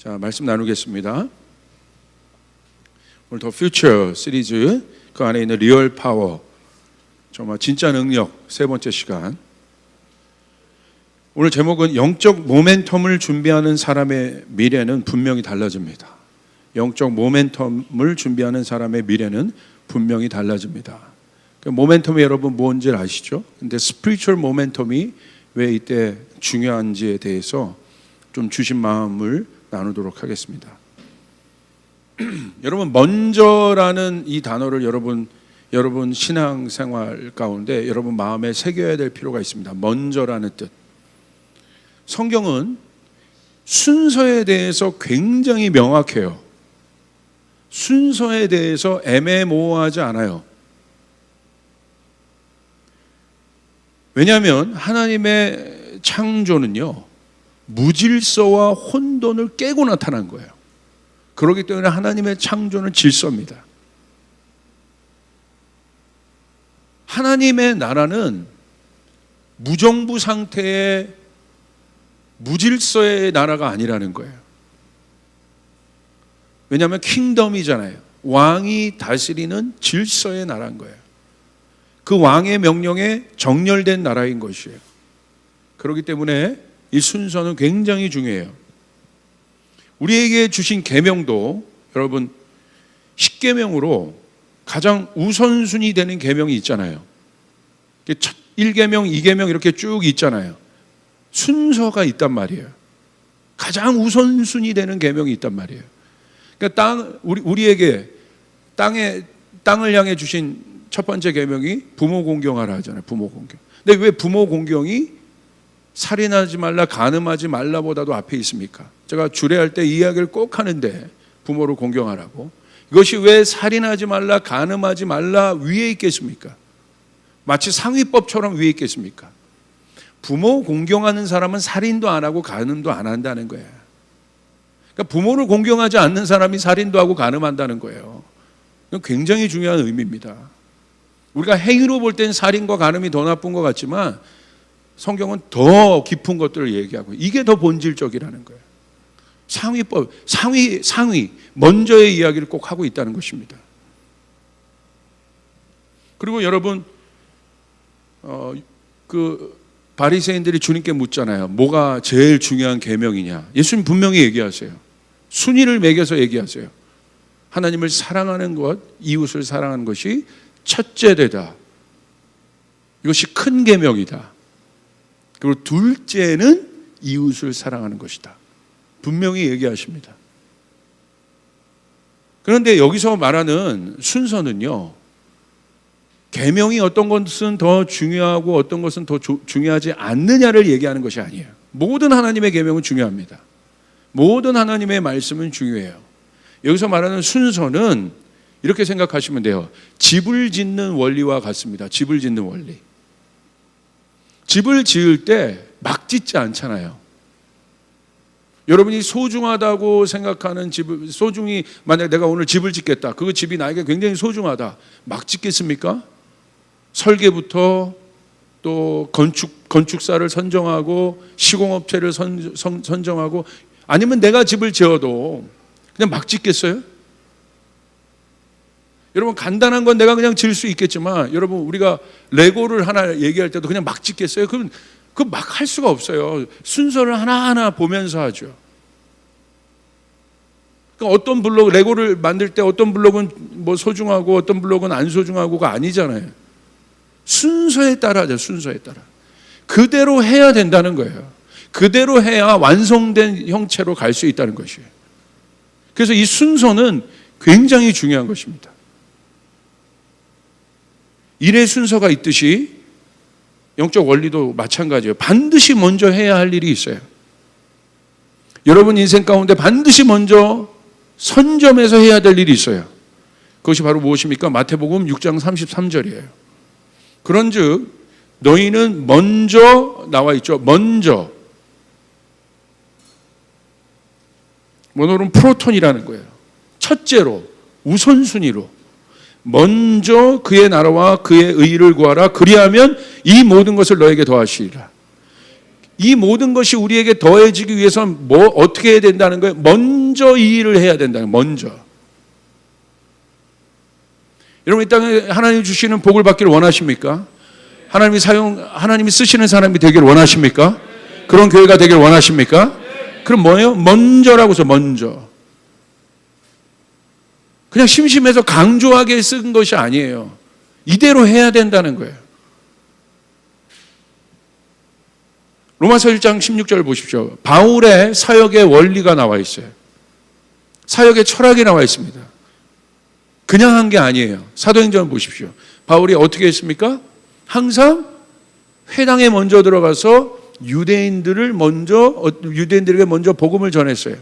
자, 말씀 나누겠습니다. 오늘 더 퓨처 시리즈 그 안에 있는 리얼 파워, 정말 진짜 능력 세 번째 시간. 오늘 제목은 영적 모멘텀을 준비하는 사람의 미래는 분명히 달라집니다. 영적 모멘텀을 준비하는 사람의 미래는 분명히 달라집니다. 모멘텀이 여러분 뭔지 아시죠? 근데 스피리추얼 모멘텀이 왜 이때 중요한지에 대해서 좀 주신 마음을 나누도록 하겠습니다. 여러분, 먼저라는 이 단어를 여러분 신앙생활 가운데 여러분 마음에 새겨야 될 필요가 있습니다. 먼저라는 뜻. 성경은 순서에 대해서 굉장히 명확해요. 순서에 대해서 애매모호하지 않아요. 왜냐하면 하나님의 창조는요, 무질서와 혼돈을 깨고 나타난 거예요. 그렇기 때문에 하나님의 창조는 질서입니다. 하나님의 나라는 무정부 상태의 무질서의 나라가 아니라는 거예요. 왜냐하면 킹덤이잖아요. 왕이 다스리는 질서의 나라인 거예요. 그 왕의 명령에 정렬된 나라인 것이에요. 그렇기 때문에 이 순서는 굉장히 중요해요. 우리에게 주신 계명도 여러분 10계명으로 가장 우선순위 되는 계명이 있잖아요. 1계명, 2계명 이렇게 쭉 있잖아요. 순서가 있단 말이에요. 가장 우선순위 되는 계명이 있단 말이에요. 그러니까 우리에게 땅을 향해 주신 첫 번째 계명이 부모 공경하라 하잖아요. 부모 공경. 근데 왜 부모 공경이 살인하지 말라, 간음하지 말라보다도 앞에 있습니까? 제가 주례할 때 이 이야기를 꼭 하는데, 부모를 공경하라고. 이것이 왜 살인하지 말라, 간음하지 말라 위에 있겠습니까? 마치 상위법처럼 위에 있겠습니까? 부모 공경하는 사람은 살인도 안 하고 간음도 안 한다는 거예요. 그러니까 부모를 공경하지 않는 사람이 살인도 하고 간음한다는 거예요. 이건 굉장히 중요한 의미입니다. 우리가 행위로 볼 땐 살인과 간음이 더 나쁜 것 같지만 성경은 더 깊은 것들을 얘기하고, 이게 더 본질적이라는 거예요. 상위법, 상위 먼저의 이야기를 꼭 하고 있다는 것입니다. 그리고 여러분, 그 바리새인들이 주님께 묻잖아요. 뭐가 제일 중요한 계명이냐? 예수님 분명히 얘기하세요. 순위를 매겨서 얘기하세요. 하나님을 사랑하는 것, 이웃을 사랑하는 것이 첫째되다. 이것이 큰 계명이다. 그리고 둘째는 이웃을 사랑하는 것이다. 분명히 얘기하십니다. 그런데 여기서 말하는 순서는요, 계명이 어떤 것은 더 중요하고 어떤 것은 더 중요하지 않느냐를 얘기하는 것이 아니에요. 모든 하나님의 계명은 중요합니다. 모든 하나님의 말씀은 중요해요. 여기서 말하는 순서는 이렇게 생각하시면 돼요. 집을 짓는 원리와 같습니다. 집을 짓는 원리. 집을 지을 때 막 짓지 않잖아요. 여러분이 소중하다고 생각하는 집을, 소중히, 만약에 내가 오늘 집을 짓겠다. 그 집이 나에게 굉장히 소중하다. 막 짓겠습니까? 설계부터 또 건축사를 선정하고 시공업체를 선정하고, 아니면 내가 집을 지어도 그냥 막 짓겠어요? 여러분, 간단한 건 내가 그냥 지을 수 있겠지만, 여러분, 우리가 레고를 하나 얘기할 때도 그냥 막 짓겠어요? 그럼 그 막 할 수가 없어요. 순서를 하나하나 보면서 하죠. 그러니까 어떤 블록, 레고를 만들 때 어떤 블록은 뭐 소중하고 어떤 블록은 안 소중하고가 아니잖아요. 순서에 따라 하죠. 순서에 따라. 그대로 해야 된다는 거예요. 그대로 해야 완성된 형체로 갈 수 있다는 것이에요. 그래서 이 순서는 굉장히 중요한 것입니다. 일의 순서가 있듯이 영적 원리도 마찬가지예요. 반드시 먼저 해야 할 일이 있어요. 여러분 인생 가운데 반드시 먼저 선점해서 해야 될 일이 있어요. 그것이 바로 무엇입니까? 마태복음 6장 33절이에요. 그런즉 너희는 먼저, 나와 있죠. 먼저. 오늘은 프로톤이라는 거예요. 첫째로, 우선순위로 먼저 그의 나라와 그의 의를 구하라. 그리하면 이 모든 것을 너에게 더하시리라. 이 모든 것이 우리에게 더해지기 위해서는 어떻게 해야 된다는 거예요? 먼저 이 일을 해야 된다는 거예요. 먼저. 여러분, 이 땅에 하나님이 주시는 복을 받기를 원하십니까? 하나님이 쓰시는 사람이 되기를 원하십니까? 그런 교회가 되기를 원하십니까? 그럼 뭐예요? 먼저라고 해서 먼저. 그냥 심심해서 강조하게 쓴 것이 아니에요. 이대로 해야 된다는 거예요. 로마서 1장 16절 보십시오. 바울의 사역의 원리가 나와 있어요. 사역의 철학이 나와 있습니다. 그냥 한 게 아니에요. 사도행전 보십시오. 바울이 어떻게 했습니까? 항상 회당에 먼저 들어가서 유대인들에게 먼저 복음을 전했어요.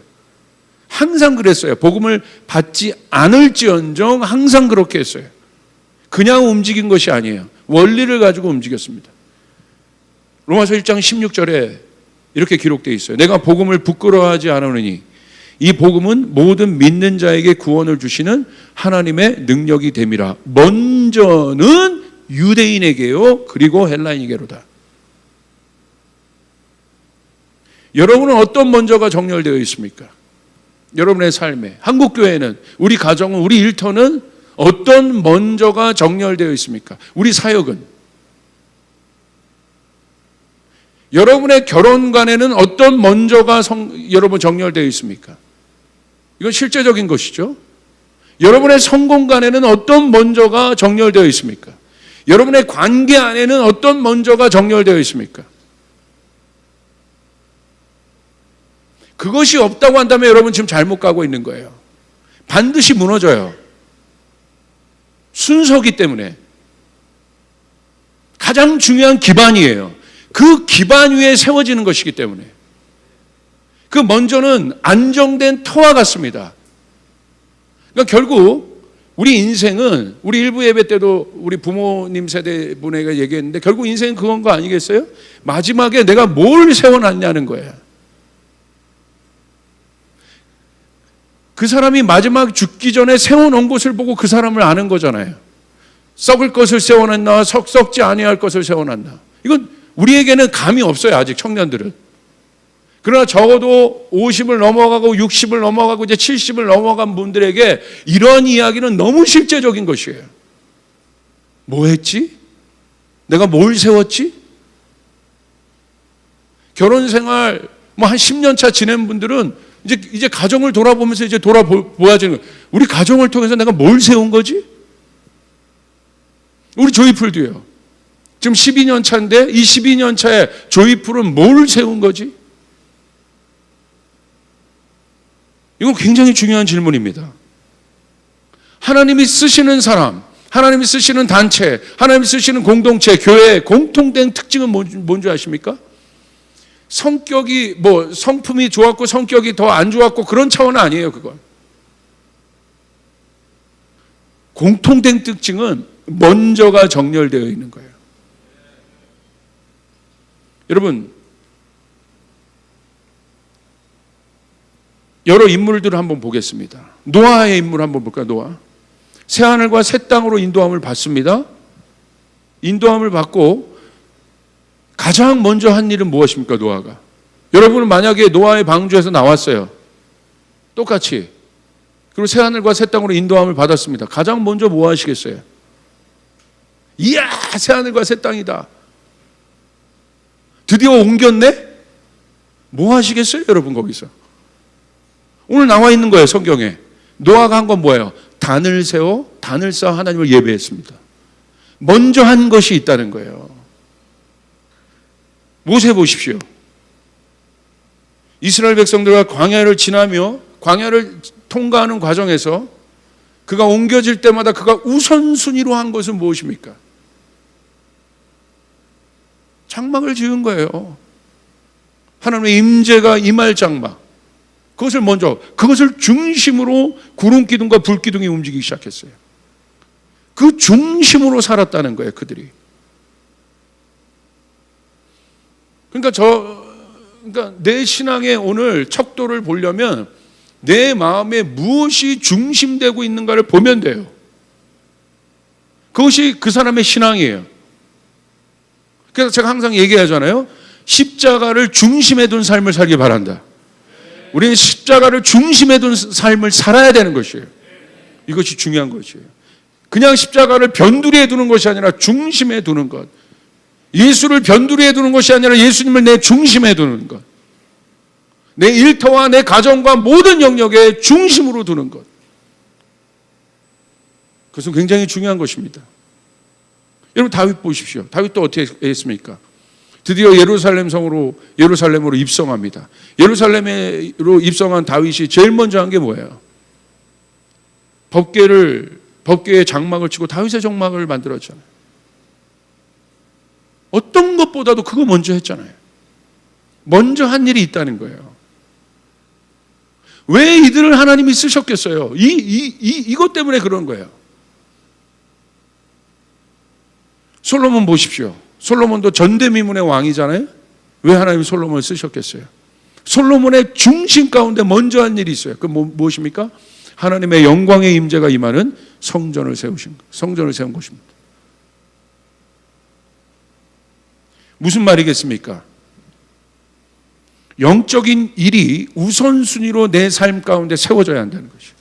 항상 그랬어요. 복음을 받지 않을지언정 항상 그렇게 했어요. 그냥 움직인 것이 아니에요. 원리를 가지고 움직였습니다. 로마서 1장 16절에 이렇게 기록되어 있어요. 내가 복음을 부끄러워하지 않으니 이 복음은 모든 믿는 자에게 구원을 주시는 하나님의 능력이 됨이라. 먼저는 유대인에게요, 그리고 헬라인에게로다. 여러분은 어떤 먼저가 정렬되어 있습니까? 여러분의 삶에, 한국교회는, 우리 가정은, 우리 일터는 어떤 먼저가 정렬되어 있습니까? 우리 사역은, 여러분의 결혼관에는 어떤 먼저가 여러분 정렬되어 있습니까? 이건 실제적인 것이죠. 여러분의 성공관에는 어떤 먼저가 정렬되어 있습니까? 여러분의 관계 안에는 어떤 먼저가 정렬되어 있습니까? 그것이 없다고 한다면 여러분 지금 잘못 가고 있는 거예요. 반드시 무너져요. 순서기 때문에. 가장 중요한 기반이에요. 그 기반 위에 세워지는 것이기 때문에. 그 먼저는 안정된 터와 같습니다. 그러니까 결국 우리 인생은, 우리 일부 예배 때도 우리 부모님 세대 분에게 얘기했는데, 결국 인생은 그건 거 아니겠어요? 마지막에 내가 뭘 세워놨냐는 거예요. 그 사람이 마지막 죽기 전에 세워놓은 것을 보고 그 사람을 아는 거잖아요. 썩을 것을 세워놨나, 썩지 아니할 것을 세워놨나. 이건 우리에게는 감이 없어요, 아직 청년들은. 그러나 적어도 50을 넘어가고 60을 넘어가고 이제 70을 넘어간 분들에게 이런 이야기는 너무 실제적인 것이에요. 뭐 했지? 내가 뭘 세웠지? 결혼 생활 한 10년 차 지낸 분들은 이제 가정을 돌아보면서 이제 돌아보아지는 거예요. 우리 가정을 통해서 내가 뭘 세운 거지? 우리 조이풀도요. 지금 12년 차인데 이 12년 차에 조이풀은 뭘 세운 거지? 이건 굉장히 중요한 질문입니다. 하나님이 쓰시는 사람, 하나님이 쓰시는 단체, 하나님이 쓰시는 공동체, 교회의 공통된 특징은 뭔지 아십니까? 성격이 성품이 좋았고 성격이 더 안 좋았고 그런 차원은 아니에요, 그건. 공통된 특징은 먼저가 정렬되어 있는 거예요. 여러분, 여러 인물들을 한번 보겠습니다. 노아의 인물 한번 볼까요? 노아. 새하늘과 새 땅으로 인도함을 받습니다. 인도함을 받고 가장 먼저 한 일은 무엇입니까? 노아가. 여러분은 만약에 노아의 방주에서 나왔어요. 똑같이. 그리고 새하늘과 새 땅으로 인도함을 받았습니다. 가장 먼저 뭐 하시겠어요? 이야, 새하늘과 새 땅이다. 드디어 옮겼네? 뭐 하시겠어요, 여러분 거기서? 오늘 나와 있는 거예요, 성경에. 노아가 한 건 뭐예요? 단을 쌓아 하나님을 예배했습니다. 먼저 한 것이 있다는 거예요. 모세 보십시오. 이스라엘 백성들과 광야를 지나며 광야를 통과하는 과정에서 그가 옮겨질 때마다 그가 우선순위로 한 것은 무엇입니까? 장막을 지은 거예요. 하나님의 임재가 임할 장막. 그것을 중심으로 구름 기둥과 불 기둥이 움직이기 시작했어요. 그 중심으로 살았다는 거예요, 그들이. 그러니까 내 신앙의 오늘 척도를 보려면 내 마음에 무엇이 중심되고 있는가를 보면 돼요. 그것이 그 사람의 신앙이에요. 그래서 제가 항상 얘기하잖아요. 십자가를 중심에 둔 삶을 살기 바란다. 우리는 십자가를 중심에 둔 삶을 살아야 되는 것이에요. 이것이 중요한 것이에요. 그냥 십자가를 변두리에 두는 것이 아니라 중심에 두는 것. 예수를 변두리에 두는 것이 아니라 예수님을 내 중심에 두는 것. 내 일터와 내 가정과 모든 영역의 중심으로 두는 것. 그것은 굉장히 중요한 것입니다. 여러분 다윗 보십시오. 다윗도 어떻게 했습니까? 드디어 예루살렘으로 입성합니다. 예루살렘으로 입성한 다윗이 제일 먼저 한 게 뭐예요? 법궤에 장막을 치고 다윗의 정막을 만들었잖아요. 어떤 것보다도 그거 먼저 했잖아요. 먼저 한 일이 있다는 거예요. 왜 이들을 하나님이 쓰셨겠어요? 이것 때문에 그런 거예요. 솔로몬 보십시오. 솔로몬도 전대미문의 왕이잖아요. 왜 하나님이 솔로몬을 쓰셨겠어요? 솔로몬의 중심 가운데 먼저 한 일이 있어요. 그 무엇입니까? 하나님의 영광의 임재가 임하는 성전을 세운 것입니다. 무슨 말이겠습니까? 영적인 일이 우선순위로 내 삶 가운데 세워져야 한다는 것이에요.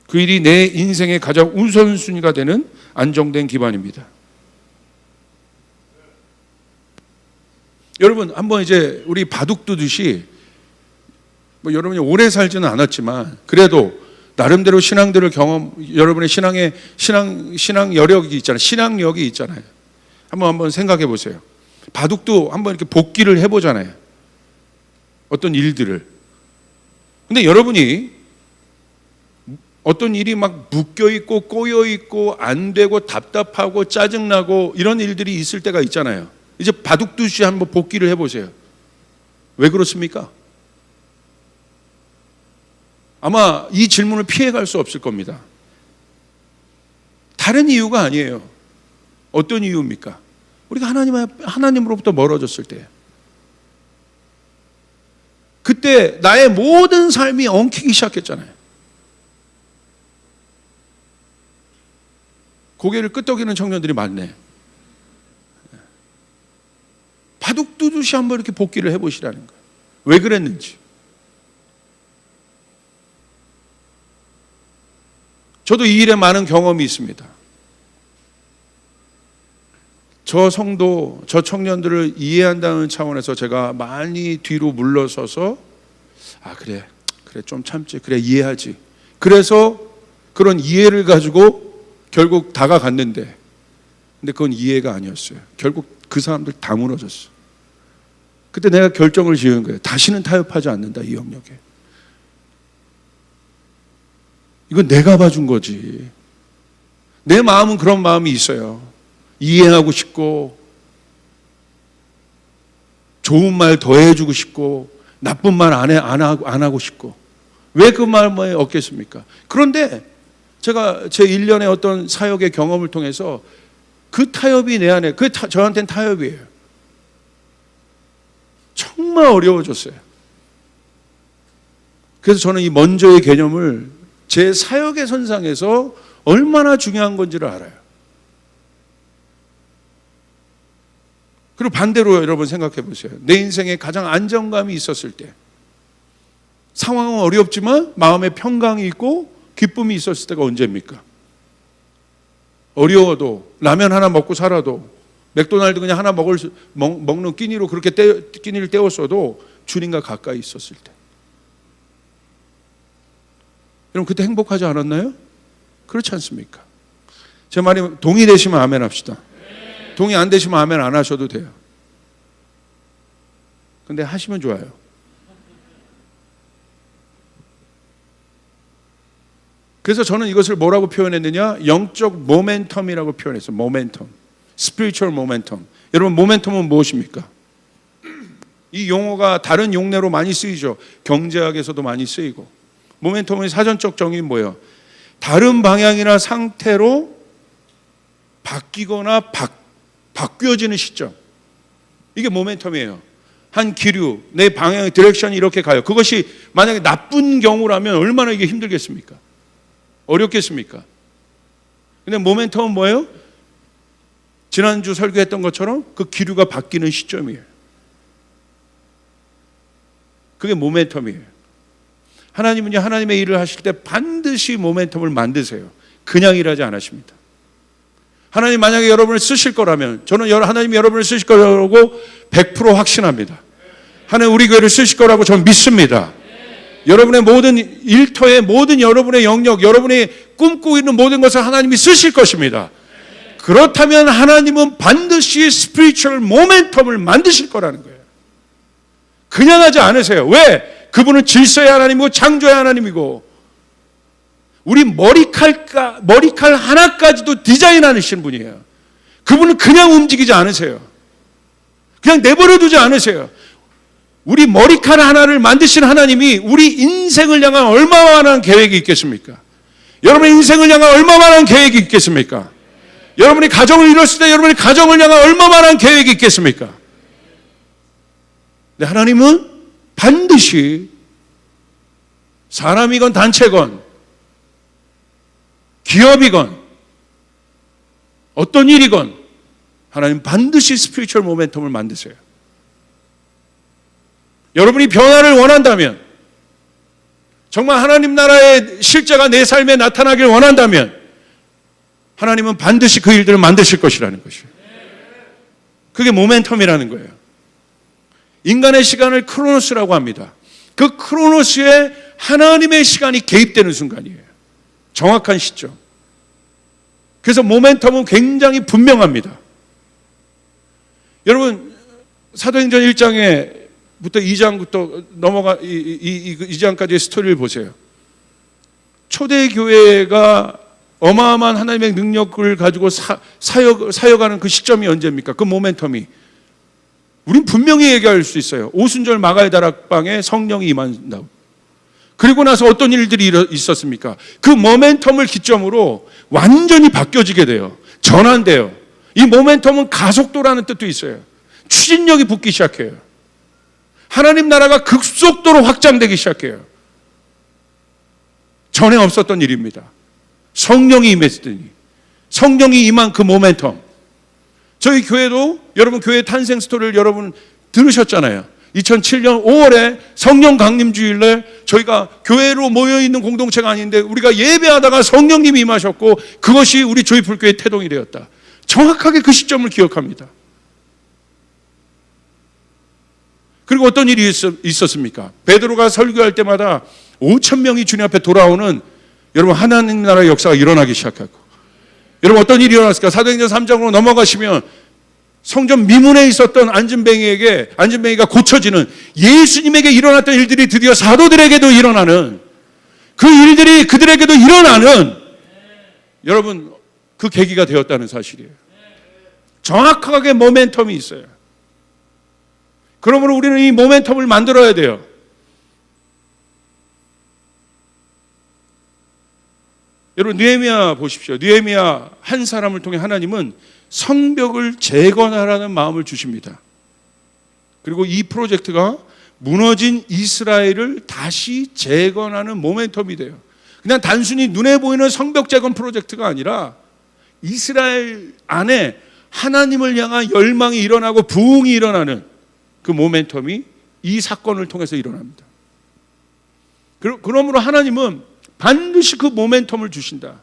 그 일이 내 인생의 가장 우선순위가 되는 안정된 기반입니다. 여러분 한번 이제 우리 바둑 두듯이 여러분이 오래 살지는 않았지만 그래도 나름대로 신앙들을 여러분의 신앙 여력이 있잖아요. 신앙력이 있잖아요. 한번 생각해 보세요. 바둑도 한번 이렇게 복기를 해보잖아요. 어떤 일들을. 근데 여러분이 어떤 일이 막 묶여있고 꼬여있고 안 되고 답답하고 짜증나고 이런 일들이 있을 때가 있잖아요. 이제 바둑 두듯이 한번 복기를 해보세요. 왜 그렇습니까? 아마 이 질문을 피해갈 수 없을 겁니다. 다른 이유가 아니에요. 어떤 이유입니까? 우리가 하나님으로부터 멀어졌을 때, 그때 나의 모든 삶이 엉키기 시작했잖아요. 고개를 끄덕이는 청년들이 많네. 바둑 두듯이 한번 이렇게 복기를 해보시라는 거예요. 왜 그랬는지. 저도 이 일에 많은 경험이 있습니다. 저 성도, 저 청년들을 이해한다는 차원에서 제가 많이 뒤로 물러서서 그래 좀 참지, 그래 이해하지. 그래서 그런 이해를 가지고 결국 다가갔는데, 근데 그건 이해가 아니었어요. 결국 그 사람들 다 무너졌어. 그때 내가 결정을 지은 거예요. 다시는 타협하지 않는다, 이 영역에. 이건 내가 봐준 거지. 내 마음은 그런 마음이 있어요. 이해하고 싶고, 좋은 말 더 해주고 싶고, 나쁜 말 안 하고 싶고. 왜 그 마음을 얻겠습니까? 그런데 제가 제 1년의 어떤 사역의 경험을 통해서 그 타협이 내 안에, 저한테는 타협이에요. 정말 어려워졌어요. 그래서 저는 이 먼저의 개념을 제 사역의 선상에서 얼마나 중요한 건지를 알아요. 그리고 반대로 여러분 생각해 보세요. 내 인생에 가장 안정감이 있었을 때, 상황은 어렵지만 마음의 평강이 있고 기쁨이 있었을 때가 언제입니까? 어려워도 라면 하나 먹고 살아도, 맥도날드 그냥 하나 먹는 끼니로 그렇게 끼니를 때웠어도 주님과 가까이 있었을 때. 여러분 그때 행복하지 않았나요? 그렇지 않습니까? 제 말이 동의되시면 아멘 합시다. 동의 안 되시면 아멘 안 하셔도 돼요. 근데 하시면 좋아요. 그래서 저는 이것을 뭐라고 표현했느냐? 영적 모멘텀이라고 표현했어요. 모멘텀. 스피리추얼 모멘텀. 여러분 모멘텀은 무엇입니까? 이 용어가 다른 용례로 많이 쓰이죠. 경제학에서도 많이 쓰이고. 모멘텀의 사전적 정의는 뭐예요? 다른 방향이나 상태로 바뀌거나 바뀌어지는 시점. 이게 모멘텀이에요. 한 기류, 내 방향의 디렉션이 이렇게 가요. 그것이 만약에 나쁜 경우라면 얼마나 이게 힘들겠습니까? 어렵겠습니까? 근데 모멘텀은 뭐예요? 지난주 설교했던 것처럼 그 기류가 바뀌는 시점이에요. 그게 모멘텀이에요. 하나님은요, 하나님의 일을 하실 때 반드시 모멘텀을 만드세요. 그냥 일하지 않으십니다. 하나님 만약에 여러분을 쓰실 거라면, 저는 하나님이 여러분을 쓰실 거라고 100% 확신합니다. 하나님 우리 교회를 쓰실 거라고 저는 믿습니다. 여러분의 모든 일터에, 모든 여러분의 영역, 여러분이 꿈꾸고 있는 모든 것을 하나님이 쓰실 것입니다. 그렇다면 하나님은 반드시 스피리추얼 모멘텀을 만드실 거라는 거예요. 그냥 하지 않으세요. 왜? 그분은 질서의 하나님이고 창조의 하나님이고 우리 머리칼 하나까지도 디자인하시는 분이에요. 그분은 그냥 움직이지 않으세요. 그냥 내버려 두지 않으세요. 우리 머리칼 하나를 만드신 하나님이 우리 인생을 향한 얼마만한 계획이 있겠습니까? 여러분의 인생을 향한 얼마만한 계획이 있겠습니까? 여러분이 가정을 이뤘을 때 여러분의 가정을 향한 얼마만한 계획이 있겠습니까? 근데 하나님은 반드시 사람이건 단체건 기업이건 어떤 일이건 하나님 반드시 스피리추얼 모멘텀을 만드세요. 여러분이 변화를 원한다면, 정말 하나님 나라의 실제가 내 삶에 나타나길 원한다면 하나님은 반드시 그 일들을 만드실 것이라는 것이에요. 그게 모멘텀이라는 거예요. 인간의 시간을 크로노스라고 합니다. 그 크로노스에 하나님의 시간이 개입되는 순간이에요. 정확한 시점. 그래서 모멘텀은 굉장히 분명합니다. 여러분, 사도행전 1장부터 2장부터 넘어가 2장까지의 스토리를 보세요. 초대교회가 어마어마한 하나님의 능력을 가지고 사역하는 그 시점이 언제입니까? 그 모멘텀이. 우린 분명히 얘기할 수 있어요. 오순절 마가의 다락방에 성령이 임한다고. 그리고 나서 어떤 일들이 있었습니까? 그 모멘텀을 기점으로 완전히 바뀌어지게 돼요. 전환돼요. 이 모멘텀은 가속도라는 뜻도 있어요. 추진력이 붙기 시작해요. 하나님 나라가 급속도로 확장되기 시작해요. 전에 없었던 일입니다. 성령이 임했더니, 성령이 임한 그 모멘텀. 저희 교회도 여러분 교회 탄생 스토리를 여러분 들으셨잖아요. 2007년 5월에 성령 강림 주일날 저희가 교회로 모여있는 공동체가 아닌데 우리가 예배하다가 성령님이 임하셨고 그것이 우리 조이풀교회의 태동이 되었다. 정확하게 그 시점을 기억합니다. 그리고 어떤 일이 있었습니까? 베드로가 설교할 때마다 5,000명이 주님 앞에 돌아오는 여러분 하나님 나라의 역사가 일어나기 시작하고, 여러분 어떤 일이 일어났을까? 사도행전 3장으로 넘어가시면 성전 미문에 있었던 안진뱅이가 고쳐지는, 예수님에게 일어났던 일들이 드디어 사도들에게도 일어나는, 그 일들이 그들에게도 일어나는, 여러분 그 계기가 되었다는 사실이에요. 정확하게 모멘텀이 있어요. 그러므로 우리는 이 모멘텀을 만들어야 돼요. 여러분 느헤미야 보십시오. 느헤미야 한 사람을 통해 하나님은 성벽을 재건하라는 마음을 주십니다. 그리고 이 프로젝트가 무너진 이스라엘을 다시 재건하는 모멘텀이 돼요. 그냥 단순히 눈에 보이는 성벽 재건 프로젝트가 아니라 이스라엘 안에 하나님을 향한 열망이 일어나고 부흥이 일어나는 그 모멘텀이 이 사건을 통해서 일어납니다. 그러므로 하나님은 반드시 그 모멘텀을 주신다.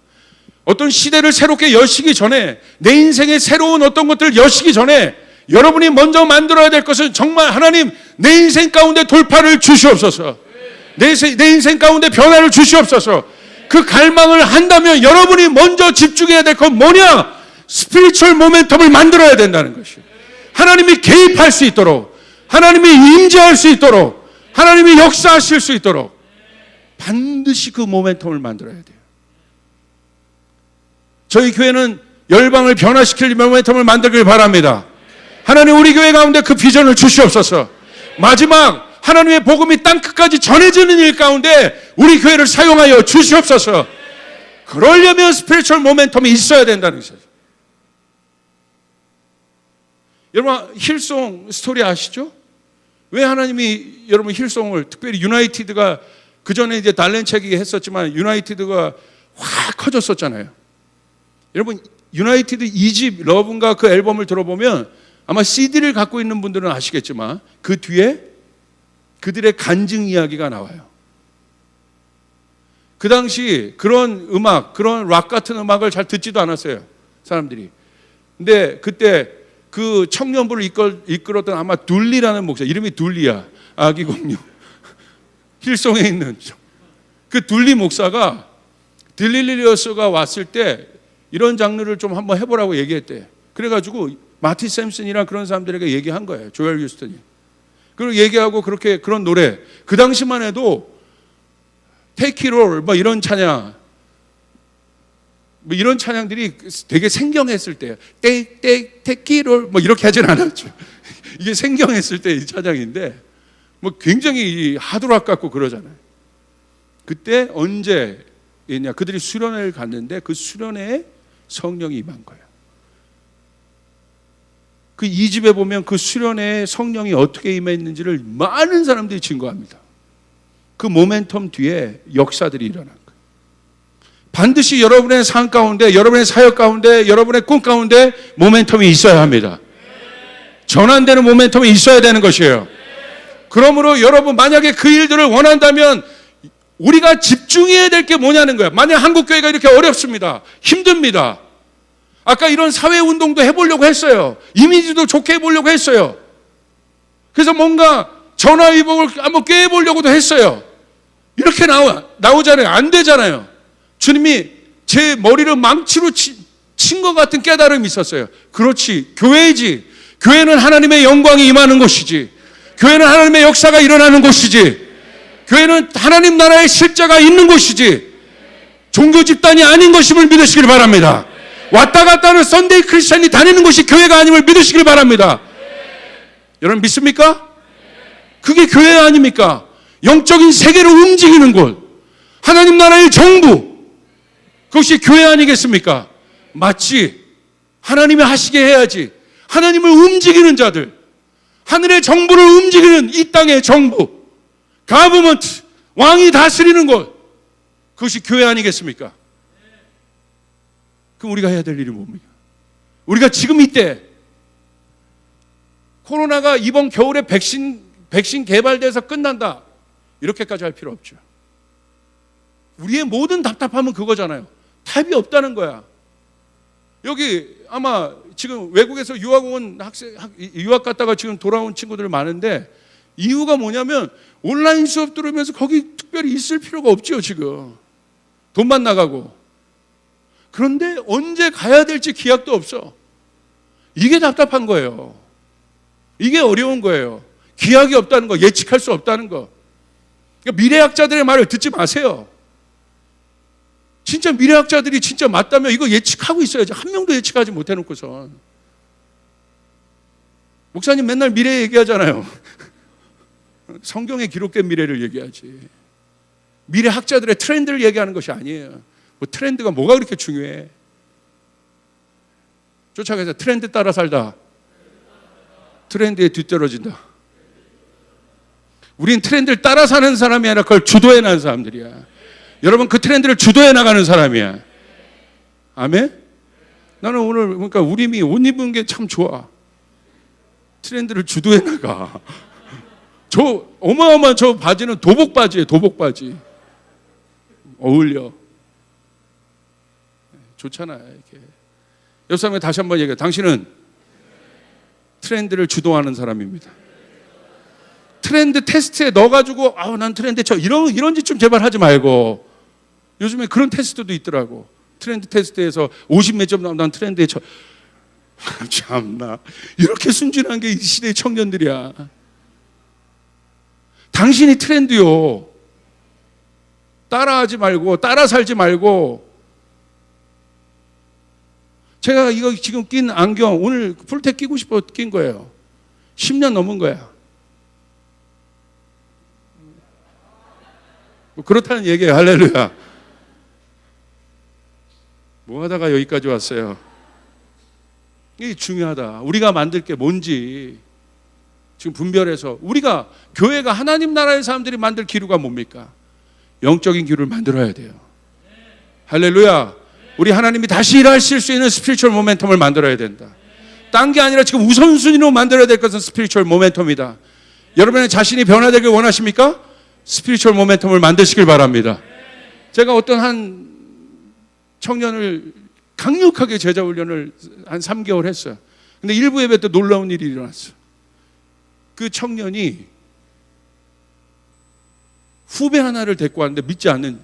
어떤 시대를 새롭게 여시기 전에, 내 인생에 새로운 어떤 것들을 여시기 전에 여러분이 먼저 만들어야 될 것은 정말 하나님 내 인생 가운데 돌파를 주시옵소서, 내 인생 가운데 변화를 주시옵소서. 그 갈망을 한다면 여러분이 먼저 집중해야 될 건 뭐냐? 스피리추얼 모멘텀을 만들어야 된다는 것이에요. 하나님이 개입할 수 있도록, 하나님이 임재할 수 있도록, 하나님이 역사하실 수 있도록 반드시 그 모멘텀을 만들어야 돼요. 저희 교회는 열방을 변화시킬 모멘텀을 만들길 바랍니다. 하나님 우리 교회 가운데 그 비전을 주시옵소서. 마지막 하나님의 복음이 땅끝까지 전해지는 일 가운데 우리 교회를 사용하여 주시옵소서. 그러려면 스피리추얼 모멘텀이 있어야 된다는 것이죠. 여러분 힐송 스토리 아시죠? 왜 하나님이 여러분 힐송을, 특별히 유나이티드가 그 전에 이제 달렌체기 했었지만 유나이티드가 확 커졌었잖아요. 여러분 유나이티드 2집 러브인가 그 앨범을 들어보면 아마 CD를 갖고 있는 분들은 아시겠지만 그 뒤에 그들의 간증 이야기가 나와요. 그 당시 그런 음악, 그런 락 같은 음악을 잘 듣지도 않았어요, 사람들이. 근데 그때 그 청년부를 이끌었던 아마 둘리라는 목사, 이름이 둘리야, 아기 공룡, 힐송에 있는 그 둘리 목사가 딜릴리어스가 왔을 때 이런 장르를 좀 한번 해보라고 얘기했대. 그래가지고 마티 샘슨이랑 그런 사람들에게 얘기한 거예요, 조엘 휴스턴이. 그리고 얘기하고 그렇게 그런 노래, 그 당시만 해도 Take It All 뭐 이런 찬양, 뭐 이런 찬양들이 되게 생경했을 때예요. Take It All 뭐 이렇게 하진 않았죠. 이게 생경했을 때 이 찬양인데 뭐 굉장히 하드락 같고 그러잖아요. 그때 언제였냐? 그들이 수련회를 갔는데 그 수련회에 성령이 임한 거예요. 그 2집에 보면 그 수련회에 성령이 어떻게 임했는지를 많은 사람들이 증거합니다. 그 모멘텀 뒤에 역사들이 일어난 거예요. 반드시 여러분의 삶 가운데, 여러분의 사역 가운데, 여러분의 꿈 가운데 모멘텀이 있어야 합니다. 전환되는 모멘텀이 있어야 되는 것이에요. 그러므로 여러분, 만약에 그 일들을 원한다면 우리가 집중해야 될 게 뭐냐는 거야. 만약 한국교회가 이렇게 어렵습니다, 힘듭니다. 아까 이런 사회운동도 해보려고 했어요. 이미지도 좋게 해보려고 했어요. 그래서 뭔가 전화위복을 한번 꾀해보려고도 했어요. 이렇게 나오잖아요. 안 되잖아요. 주님이 제 머리를 망치로 친 것 같은 깨달음이 있었어요. 그렇지, 교회이지. 교회는 하나님의 영광이 임하는 곳이지. 교회는 하나님의 역사가 일어나는 곳이지. 교회는 하나님 나라의 실제가 있는 곳이지. 종교 집단이 아닌 것임을 믿으시길 바랍니다. 왔다 갔다 하는 썬데이 크리스찬이 다니는 곳이 교회가 아님을 믿으시길 바랍니다. 여러분 믿습니까? 그게 교회 아닙니까? 영적인 세계를 움직이는 곳, 하나님 나라의 정부, 그것이 교회 아니겠습니까? 맞지. 하나님이 하시게 해야지. 하나님을 움직이는 자들, 하늘의 정부를 움직이는 이 땅의 정부, 가버먼트, 왕이 다스리는 곳, 그것이 교회 아니겠습니까? 그럼 우리가 해야 될 일이 뭡니까? 우리가 지금 이때 코로나가 이번 겨울에 백신 개발돼서 끝난다, 이렇게까지 할 필요 없죠. 우리의 모든 답답함은 그거잖아요. 답이 없다는 거야. 여기 아마 지금 외국에서 유학 갔다가 지금 돌아온 친구들 많은데, 이유가 뭐냐면 온라인 수업 들으면서 거기 특별히 있을 필요가 없죠. 지금 돈만 나가고. 그런데 언제 가야 될지 기약도 없어. 이게 답답한 거예요. 이게 어려운 거예요. 기약이 없다는 거, 예측할 수 없다는 거. 그러니까 미래학자들의 말을 듣지 마세요. 진짜 미래학자들이 진짜 맞다면 이거 예측하고 있어야지. 한 명도 예측하지 못해놓고선. 목사님 맨날 미래 얘기하잖아요. 성경에 기록된 미래를 얘기하지. 미래학자들의 트렌드를 얘기하는 것이 아니에요. 뭐 트렌드가 뭐가 그렇게 중요해? 쫓아가서 트렌드 따라 살다 트렌드에 뒤떨어진다. 우린 트렌드를 따라 사는 사람이 아니라 그걸 주도해 나가는 사람들이야. 여러분, 그 트렌드를 주도해 나가는 사람이야. 아멘? 나는 오늘 그러니까 우림이 옷 입은 게 참 좋아. 트렌드를 주도해 나가. 저 어마어마한 저 바지는 도복 바지예요. 도복 바지. 어울려. 좋잖아요. 이렇게. 옆 사람에 다시 한번 얘기해요. 당신은 트렌드를 주도하는 사람입니다. 트렌드 테스트에 넣어가지고 난 트렌드 이런 짓 좀 제발 하지 말고. 요즘에 그런 테스트도 있더라고. 트렌드 테스트에서 50몇 점 나오면 난 트렌드에 참나, 이렇게 순진한 게 이 시대의 청년들이야. 당신이 트렌드요. 따라하지 말고, 따라 살지 말고. 제가 이거 지금 낀 안경 오늘 풀텍 끼고 싶어 낀 거예요. 10년 넘은 거야. 뭐 그렇다는 얘기예요. 할렐루야. 뭐 하다가 여기까지 왔어요. 이게 중요하다. 우리가 만들 게 뭔지 지금 분별해서, 우리가 교회가 하나님 나라의 사람들이 만들 기류가 뭡니까? 영적인 기류를 만들어야 돼요. 할렐루야. 우리 하나님이 다시 일하실 수 있는 스피리추얼 모멘텀을 만들어야 된다. 딴 게 아니라 지금 우선순위로 만들어야 될 것은 스피리추얼 모멘텀이다. 여러분의 자신이 변화되길 원하십니까? 스피리추얼 모멘텀을 만드시길 바랍니다. 제가 어떤 한 청년을 강력하게 제자 훈련을 한 3개월 했어요. 근데 일부 예배 때 놀라운 일이 일어났어요. 그 청년이 후배 하나를 데리고 왔는데 믿지 않는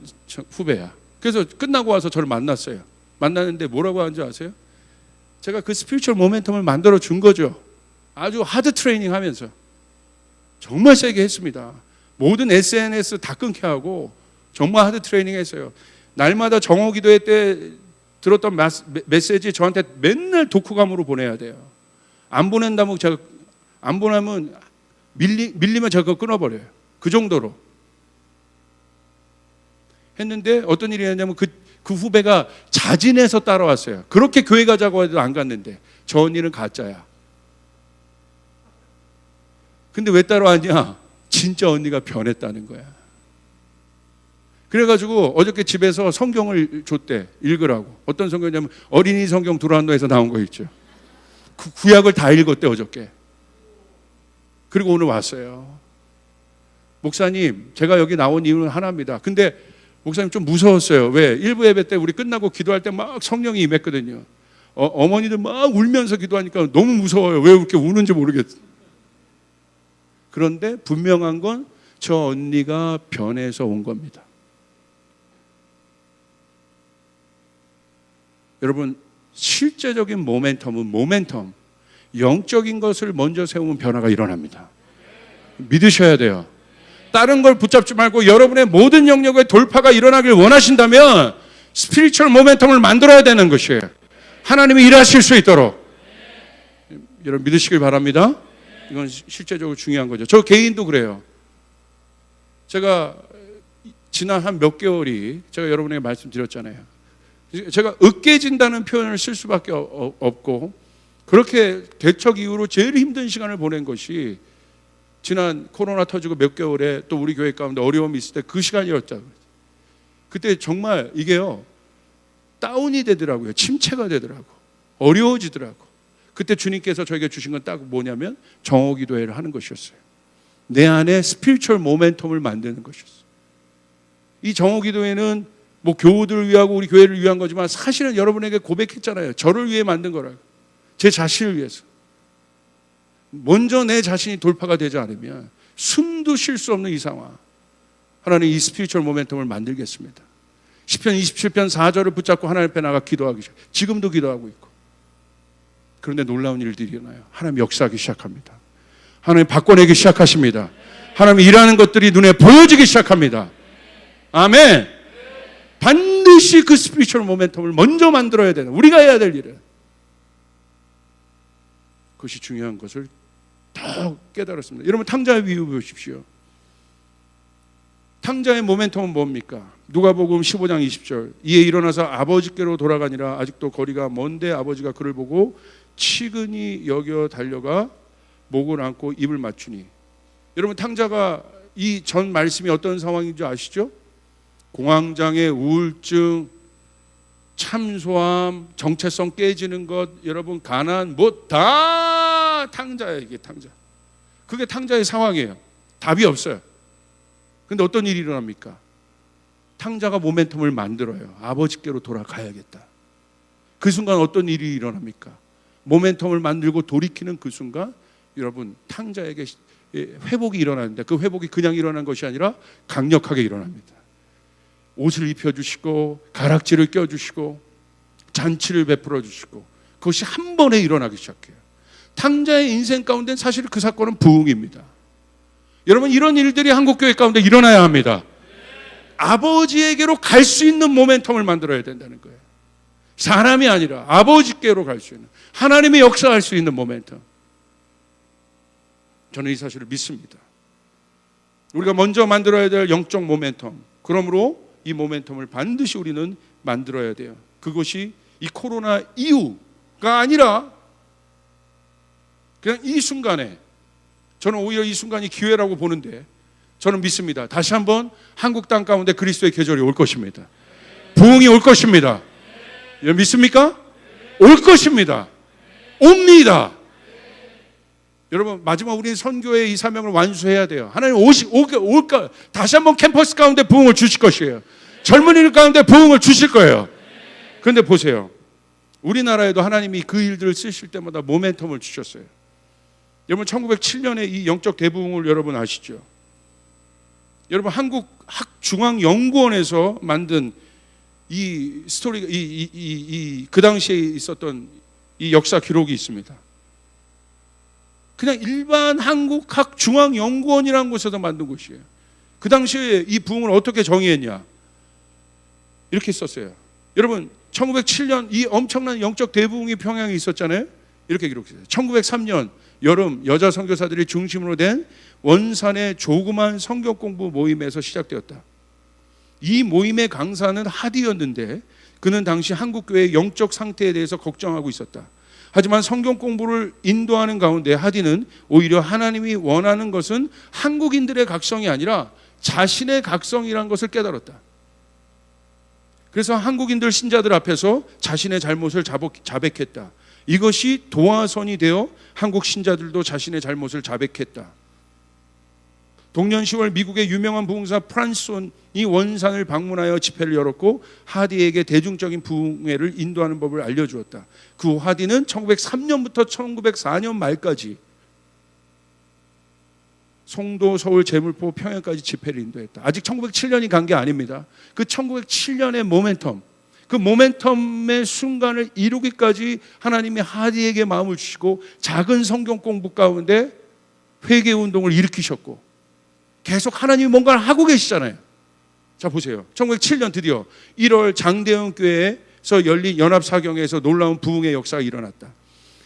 후배야. 그래서 끝나고 와서 저를 만났어요. 만났는데 뭐라고 하는지 아세요? 제가 그 스피리추얼 모멘텀을 만들어 준 거죠. 아주 하드 트레이닝 하면서 정말 세게 했습니다. 모든 SNS 다 끊게 하고 정말 하드 트레이닝 했어요. 날마다 정오 기도회 때 들었던 메시지 저한테 맨날 독후감으로 보내야 돼요. 안 보낸다면 제가 안 보내면 밀리면 제가 그거 끊어버려요. 그 정도로 했는데 어떤 일이 있었냐면 그 후배가 자진해서 따라왔어요. 그렇게 교회 가자고 해도 안 갔는데 저 언니는 가짜야. 근데 왜 따라왔냐? 진짜 언니가 변했다는 거야. 그래가지고 어저께 집에서 성경을 줬대. 읽으라고. 어떤 성경이냐면 어린이 성경 두란노에서 나온 거 있죠. 그 구약을 다 읽었대 어저께. 그리고 오늘 왔어요. 목사님, 제가 여기 나온 이유는 하나입니다. 근데 목사님 좀 무서웠어요. 왜? 일부 예배 때 우리 끝나고 기도할 때 막 성령이 임했거든요. 어머니들 막 울면서 기도하니까 너무 무서워요. 왜 이렇게 우는지 모르겠어요. 그런데 분명한 건 저 언니가 변해서 온 겁니다. 여러분, 실제적인 모멘텀, 영적인 것을 먼저 세우면 변화가 일어납니다. 믿으셔야 돼요. 다른 걸 붙잡지 말고 여러분의 모든 영역에 돌파가 일어나길 원하신다면 스피리추얼 모멘텀을 만들어야 되는 것이에요. 하나님이 일하실 수 있도록. 여러분 믿으시길 바랍니다. 이건 실제적으로 중요한 거죠. 저 개인도 그래요. 제가 지난 한 몇 개월이 제가 여러분에게 말씀드렸잖아요. 제가 으깨진다는 표현을 쓸 수밖에 없고 그렇게 개척 이후로 제일 힘든 시간을 보낸 것이 지난 코로나 터지고 몇 개월에 또 우리 교회 가운데 어려움이 있을 때 그 시간이었죠. 그때 정말 이게요 다운이 되더라고요. 침체가 되더라고. 어려워지더라고. 그때 주님께서 저에게 주신 건 딱 뭐냐면 정오 기도회를 하는 것이었어요. 내 안에 스피리추얼 모멘텀을 만드는 것이었어요. 이 정오 기도회는 뭐 교우들을 위하고 우리 교회를 위한 거지만 사실은 여러분에게 고백했잖아요. 저를 위해 만든 거라고. 제 자신을 위해서. 먼저 내 자신이 돌파가 되지 않으면 숨도 쉴 수 없는 이 상황. 하나님 이 스피리추얼 모멘텀을 만들겠습니다. 시편 27편 4절을 붙잡고 하나님 앞에 나가 기도하기 시작. 지금도 기도하고 있고. 그런데 놀라운 일들이 일어나요. 하나님 역사하기 시작합니다. 하나님 바꿔내기 시작하십니다. 하나님 일하는 것들이 눈에 보여지기 시작합니다. 아멘. 반드시 그 스피리추얼 모멘텀을 먼저 만들어야 되는 우리가 해야 될 일은 그것이 중요한 것을 더 깨달았습니다. 여러분 탕자의 비유 보십시오. 탕자의 모멘텀은 뭡니까? 누가복음 15장 20절 이에 일어나서 아버지께로 돌아가니라 아직도 거리가 먼데 아버지가 그를 보고 치근히 여겨 달려가 목을 안고 입을 맞추니 여러분 탕자가 이 전 말씀이 어떤 상황인지 아시죠? 공황장애, 우울증, 참소함, 정체성 깨지는 것, 여러분 가난, 뭐 다 탕자예요. 이게 탕자. 그게 탕자의 상황이에요. 답이 없어요. 근데 어떤 일이 일어납니까? 탕자가 모멘텀을 만들어요. 아버지께로 돌아가야겠다. 그 순간 어떤 일이 일어납니까? 모멘텀을 만들고 돌이키는 그 순간 여러분 탕자에게 회복이 일어나는데 그 회복이 그냥 일어난 것이 아니라 강력하게 일어납니다. 옷을 입혀주시고 가락지를 껴주시고 잔치를 베풀어 주시고 그것이 한 번에 일어나기 시작해요. 탕자의 인생 가운데 사실 그 사건은 부흥입니다. 여러분 이런 일들이 한국교회 가운데 일어나야 합니다. 아버지에게로 갈 수 있는 모멘텀을 만들어야 된다는 거예요. 사람이 아니라 아버지께로 갈 수 있는 하나님의 역사할 수 있는 모멘텀. 저는 이 사실을 믿습니다. 우리가 먼저 만들어야 될 영적 모멘텀. 그러므로 이 모멘텀을 반드시 우리는 만들어야 돼요. 그것이 이 코로나 이후가 아니라 그냥 이 순간에 저는 오히려 이 순간이 기회라고 보는데 저는 믿습니다. 다시 한번 한국 땅 가운데 그리스도의 계절이 올 것입니다. 부흥이 올 것입니다. 믿습니까? 올 것입니다. 옵니다. 여러분, 마지막 우리는 선교의 이 사명을 완수해야 돼요. 하나님 올까 다시 한번 캠퍼스 가운데 부흥을 주실 것이에요. 젊은이들 가운데 부흥을 주실 거예요. 그런데 보세요, 우리나라에도 하나님이 그 일들을 쓰실 때마다 모멘텀을 주셨어요. 여러분, 1907년에 이 영적 대부흥을 여러분 아시죠? 여러분, 한국 학중앙연구원에서 만든 이 스토리가 그 당시에 있었던 이 역사 기록이 있습니다. 그냥 일반 한국학중앙연구원이라는 곳에서 만든 곳이에요. 그 당시에 이 부흥을 어떻게 정의했냐, 이렇게 썼어요. 여러분, 1907년 이 엄청난 영적 대부흥이 평양에 있었잖아요. 이렇게 기록했어요. 1903년 여름 여자 선교사들이 중심으로 된 원산의 조그만 성경 공부 모임에서 시작되었다. 이 모임의 강사는 하디였는데 그는 당시 한국교회의 영적 상태에 대해서 걱정하고 있었다. 하지만 성경 공부를 인도하는 가운데 하디는 오히려 하나님이 원하는 것은 한국인들의 각성이 아니라 자신의 각성이라는 것을 깨달았다. 그래서 한국인들 신자들 앞에서 자신의 잘못을 자백했다. 이것이 도화선이 되어 한국 신자들도 자신의 잘못을 자백했다. 동년 10월 미국의 유명한 부흥사 프란손이 원산을 방문하여 집회를 열었고 하디에게 대중적인 부흥회를 인도하는 법을 알려주었다. 그 후 하디는 1903년부터 1904년 말까지 송도, 서울, 제물포, 평양까지 집회를 인도했다. 아직 1907년이 간 게 아닙니다. 그 1907년의 모멘텀, 그 모멘텀의 순간을 이루기까지 하나님이 하디에게 마음을 주시고 작은 성경 공부 가운데 회개 운동을 일으키셨고 계속 하나님이 뭔가를 하고 계시잖아요. 자, 보세요. 1907년 드디어 1월 장대현 교회에서 열린 연합사경에서 놀라운 부흥의 역사가 일어났다.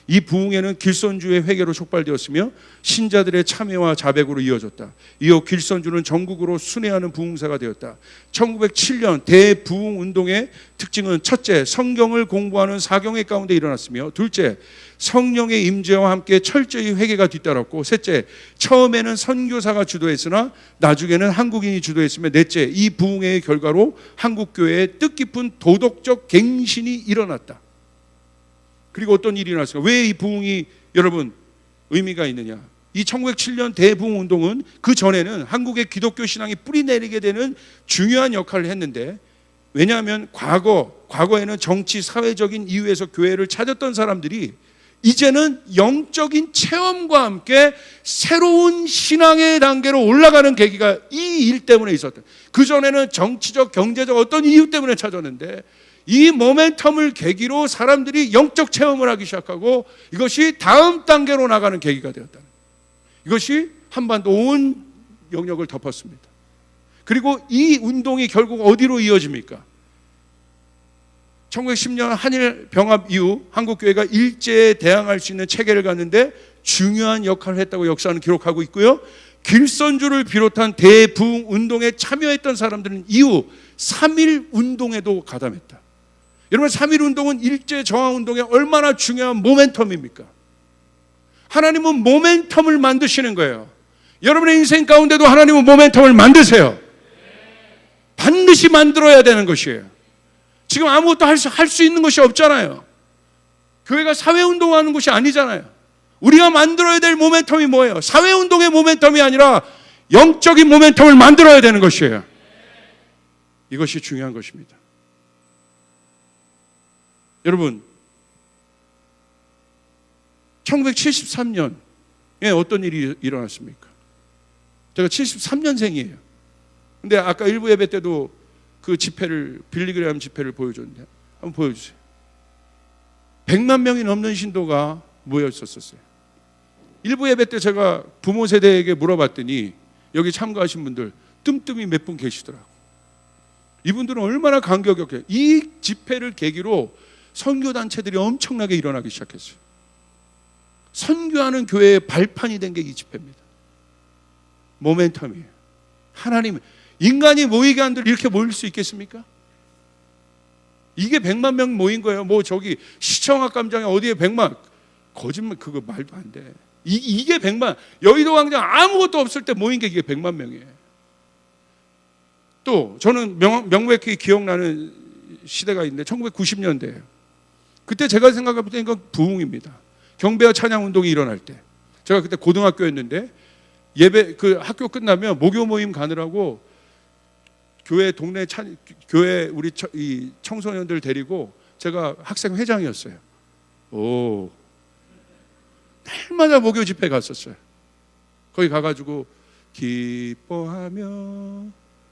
이 부흥회는 길선주의 회개로 촉발되었으며 신자들의 참여와 자백으로 이어졌다. 이어 길선주는 전국으로 순회하는 부흥사가 되었다. 1907년 대부흥운동의 특징은 첫째, 성경을 공부하는 사경회 가운데 일어났으며, 둘째, 성령의 임재와 함께 철저히 회개가 뒤따랐고, 셋째, 처음에는 선교사가 주도했으나 나중에는 한국인이 주도했으며, 넷째, 이 부흥회의 결과로 한국교회의 뜻깊은 도덕적 갱신이 일어났다. 그리고 어떤 일이 일어났을까? 왜 이 부흥이 여러분 의미가 있느냐? 이 1907년 대부흥 운동은 그 전에는 한국의 기독교 신앙이 뿌리 내리게 되는 중요한 역할을 했는데, 왜냐하면 과거에는 정치, 사회적인 이유에서 교회를 찾았던 사람들이 이제는 영적인 체험과 함께 새로운 신앙의 단계로 올라가는 계기가 이 일 때문에 있었다. 그 전에는 정치적, 경제적 어떤 이유 때문에 찾았는데 이 모멘텀을 계기로 사람들이 영적 체험을 하기 시작하고 이것이 다음 단계로 나가는 계기가 되었다. 이것이 한반도 온 영역을 덮었습니다. 그리고 이 운동이 결국 어디로 이어집니까? 1910년 한일 병합 이후 한국교회가 일제에 대항할 수 있는 체계를 갖는데 중요한 역할을 했다고 역사는 기록하고 있고요. 길선주를 비롯한 대부흥 운동에 참여했던 사람들은 이후 3.1 운동에도 가담했다. 여러분, 3.1 운동은 일제 저항 운동에 얼마나 중요한 모멘텀입니까? 하나님은 모멘텀을 만드시는 거예요. 여러분의 인생 가운데도 하나님은 모멘텀을 만드세요. 반드시 만들어야 되는 것이에요. 지금 아무것도 할 수 있는 것이 없잖아요. 교회가 사회운동하는 것이 아니잖아요. 우리가 만들어야 될 모멘텀이 뭐예요? 사회운동의 모멘텀이 아니라 영적인 모멘텀을 만들어야 되는 것이에요. 이것이 중요한 것입니다. 여러분, 1973년에 어떤 일이 일어났습니까? 제가 73년생이에요. 근데 아까 일부 예배 때도 그 집회를, 빌리그레암 집회를 보여줬는데 한번 보여주세요. 100만 명이 넘는 신도가 모여 있었어요. 일부 예배 때 제가 부모 세대에게 물어봤더니 여기 참가하신 분들 뜸뜸이 몇 분 계시더라고요. 이분들은 얼마나 감격했겠어요. 이 집회를 계기로 선교단체들이 엄청나게 일어나기 시작했어요. 선교하는 교회의 발판이 된 게 이 집회입니다. 모멘텀이에요. 하나님, 인간이 모이게 한들 이렇게 모일 수 있겠습니까? 이게 100만 명 모인 거예요. 뭐 저기 시청학 감장에 어디에 100만, 거짓말, 그거 말도 안 돼. 이게 100만, 여의도 광장 아무것도 없을 때 모인 게 이게 100만 명이에요. 또 저는 명백히 기억나는 시대가 있는데 1990년대예요. 그때 제가 생각할 때 이건 부흥입니다. 경배와 찬양 운동이 일어날 때 제가 그때 고등학교였는데 예배 그 학교 끝나면 목요 모임 가느라고 교회 동네 교회 우리 이 청소년들 데리고 제가 학생 회장이었어요. 오, 날마다 목요 집회 갔었어요. 거기 가가지고 기뻐하며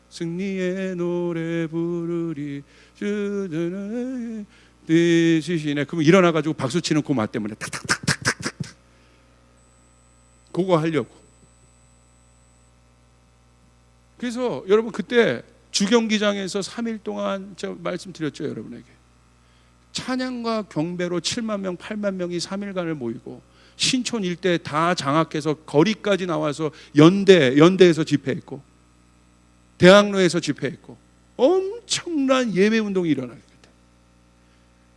승리의 노래 부르리 주들의 뜻이시네. 그럼 일어나가지고 박수 치는 그 맛 때문에 탁탁탁탁탁탁 그거 하려고. 그래서 여러분 그때 주경기장에서 3일 동안 제가 말씀드렸죠, 여러분에게. 찬양과 경배로 7만 명, 8만 명이 3일간을 모이고 신촌 일대 다 장악해서 거리까지 나와서 연대에서 집회했고 대학로에서 집회했고 엄청난 예배 운동이 일어나게 됐다.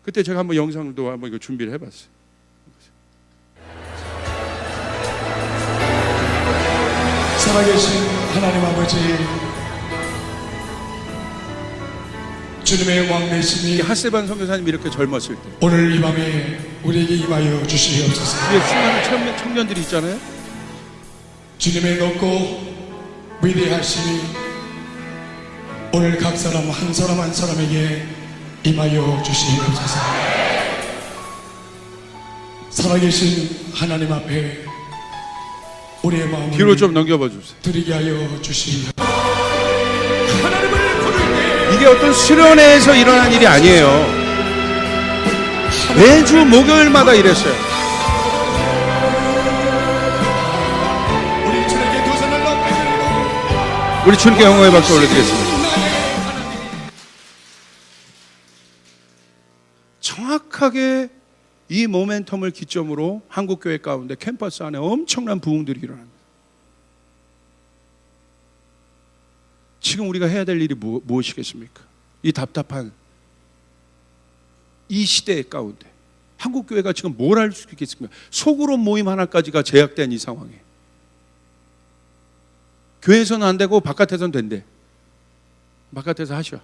그때 제가 한번 영상도 한번 이거 준비를 해봤어요. 살아계신 하나님 아버지, 주님의 왕 되시니 핫세반 선교사님이 이렇게 젊었을 때 오늘 이 밤에 우리에게 임하여 주시옵소서. 우리 수많은 청년들이 있잖아요. 주님의 높고 위대하심이 오늘 각 사람 한 사람 한 사람에게 임하여 주시옵소서. 살아계신 하나님 앞에 우리의 마음을 뒤로 좀 넘겨봐 주세요. 드리게 하여 주시옵소서. 이게 어떤 수련회에서 일어난 일이 아니에요. 매주 목요일마다 이랬어요. 우리 주님께 영광의 박수 올려드리겠습니다. 정확하게 이 모멘텀을 기점으로 한국교회 가운데 캠퍼스 안에 엄청난 부흥들이 일어납니다. 지금 우리가 해야 될 일이 무엇이겠습니까? 이 답답한 이 시대 가운데 한국교회가 지금 뭘 할 수 있겠습니까? 소그룹 모임 하나까지가 제약된 이 상황에 교회에서는 안 되고 바깥에서는 된대. 바깥에서 하셔.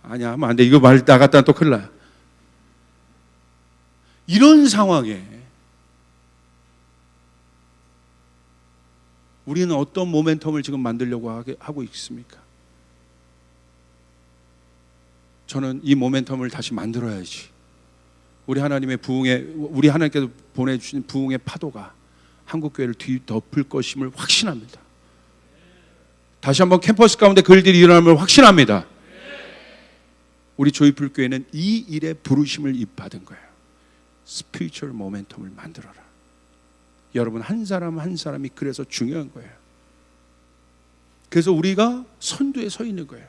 아니야 하면 안 돼. 이거 말 나갔다가 또 큰일 나요. 이런 상황에 우리는 어떤 모멘텀을 지금 만들려고 하고 있습니까? 저는 이 모멘텀을 다시 만들어야지. 우리 하나님의 우리 하나님께서 보내주신 부흥의 파도가 한국교회를 뒤덮을 것임을 확신합니다. 다시 한번 캠퍼스 가운데 그 일들이 일어남을 확신합니다. 우리 조이풀교회는 이 일에 부르심을 입받은 거예요. 스피리추얼 모멘텀을 만들어라. 여러분 한 사람 한 사람이 그래서 중요한 거예요. 그래서 우리가 선두에 서 있는 거예요.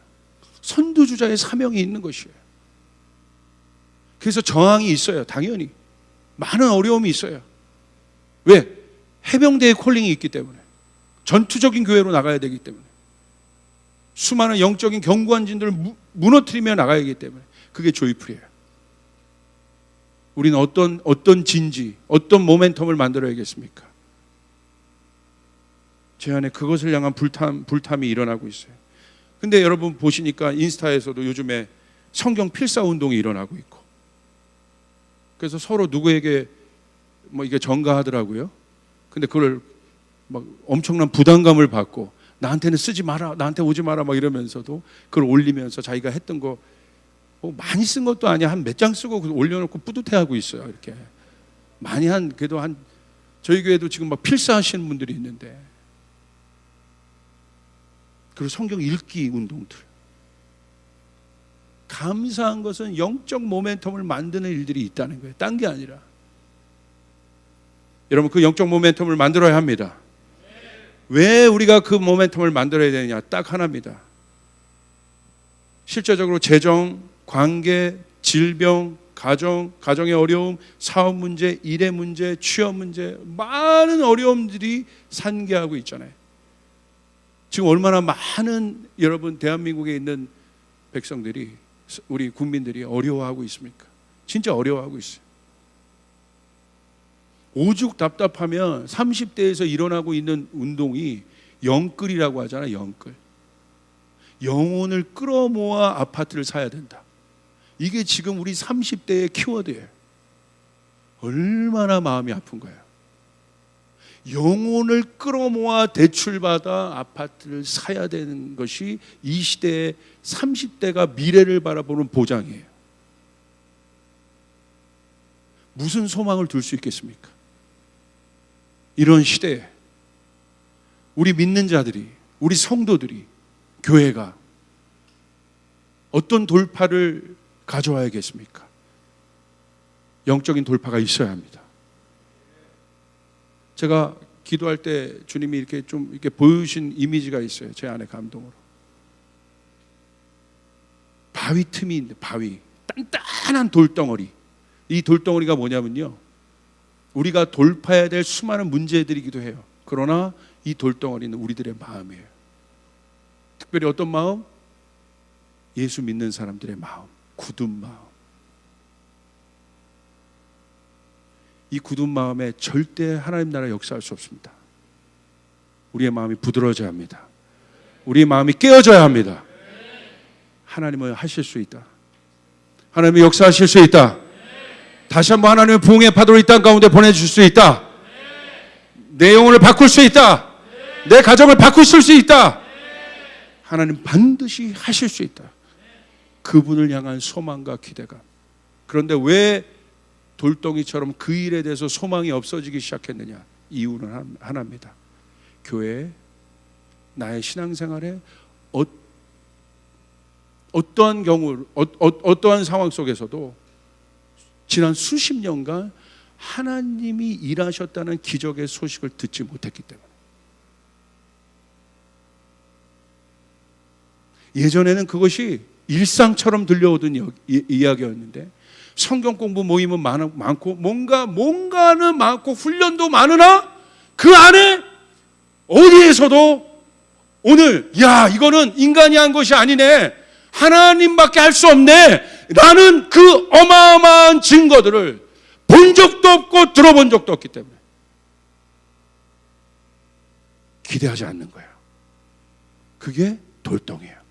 선두주자의 사명이 있는 것이에요. 그래서 저항이 있어요. 당연히 많은 어려움이 있어요. 왜? 해병대의 콜링이 있기 때문에, 전투적인 교회로 나가야 되기 때문에, 수많은 영적인 경관진들을 무너뜨리며 나가야 하기 때문에 그게 조이풀이에요. 우리는 어떤 진지, 어떤 모멘텀을 만들어야겠습니까? 제 안에 그것을 향한 불탐이 일어나고 있어요. 근데 여러분 보시니까 인스타에서도 요즘에 성경 필사 운동이 일어나고 있고, 그래서 서로 누구에게 뭐 이게 전가하더라고요. 근데 그걸 막 엄청난 부담감을 받고 나한테는 쓰지 마라, 나한테 오지 마라 막 이러면서도 그걸 올리면서 자기가 했던 거 뭐 많이 쓴 것도 아니야. 한 몇 장 쓰고 올려놓고 뿌듯해하고 있어요. 이렇게 많이 그래도 저희 교회도 지금 막 필사하시는 분들이 있는데, 그리고 성경 읽기 운동들. 감사한 것은 영적 모멘텀을 만드는 일들이 있다는 거예요. 딴 게 아니라. 여러분 그 영적 모멘텀을 만들어야 합니다. 왜 우리가 그 모멘텀을 만들어야 되느냐? 딱 하나입니다. 실제적으로 재정, 관계, 질병, 가정의 어려움, 사업 문제, 일의 문제, 취업 문제, 많은 어려움들이 산계하고 있잖아요. 지금 얼마나 많은 여러분 대한민국에 있는 백성들이, 우리 국민들이 어려워하고 있습니까? 진짜 어려워하고 있어요. 오죽 답답하면 30대에서 일어나고 있는 운동이 영끌이라고 하잖아요. 영끌. 영혼을 끌어모아 아파트를 사야 된다. 이게 지금 우리 30대의 키워드예요. 얼마나 마음이 아픈 거예요. 영혼을 끌어모아 대출받아 아파트를 사야 되는 것이 이 시대의 30대가 미래를 바라보는 보장이에요. 무슨 소망을 둘 수 있겠습니까? 이런 시대에 우리 믿는 자들이, 우리 성도들이, 교회가 어떤 돌파를 가져와야겠습니까? 영적인 돌파가 있어야 합니다. 제가 기도할 때 주님이 이렇게 보여주신 이미지가 있어요. 제 안에 감동으로. 바위 틈이 있는데, 바위, 단단한 돌덩어리. 이 돌덩어리가 뭐냐면요, 우리가 돌파해야 될 수많은 문제들이기도 해요. 그러나 이 돌덩어리는 우리들의 마음이에요. 특별히 어떤 마음? 예수 믿는 사람들의 마음, 굳은 마음. 이 굳은 마음에 절대 하나님 나라 역사할 수 없습니다. 우리의 마음이 부드러워져야 합니다. 우리의 마음이 깨어져야 합니다. 하나님은 하실 수 있다. 하나님이 역사하실 수 있다. 다시 한번 하나님의 부흥의 파도를 이 땅 가운데 보내줄 수 있다. 내 영혼을 바꿀 수 있다. 내 가정을 바꾸실 수 있다. 하나님 반드시 하실 수 있다. 그분을 향한 소망과 기대감. 그런데 왜 돌덩이처럼 그 일에 대해서 소망이 없어지기 시작했느냐? 이유는 하나입니다. 교회에, 나의 신앙생활에 어떠한 경우, 어떠한 상황 속에서도 지난 수십 년간 하나님이 일하셨다는 기적의 소식을 듣지 못했기 때문에. 예전에는 그것이 일상처럼 들려오던 이야기였는데, 성경 공부 모임은 많고 뭔가는 많고 훈련도 많으나 그 안에 어디에서도 오늘 이거는 인간이 한 것이 아니네, 하나님밖에 할 수 없네 라는 그 어마어마한 증거들을 본 적도 없고 들어본 적도 없기 때문에 기대하지 않는 거예요. 그게 돌덩이에요.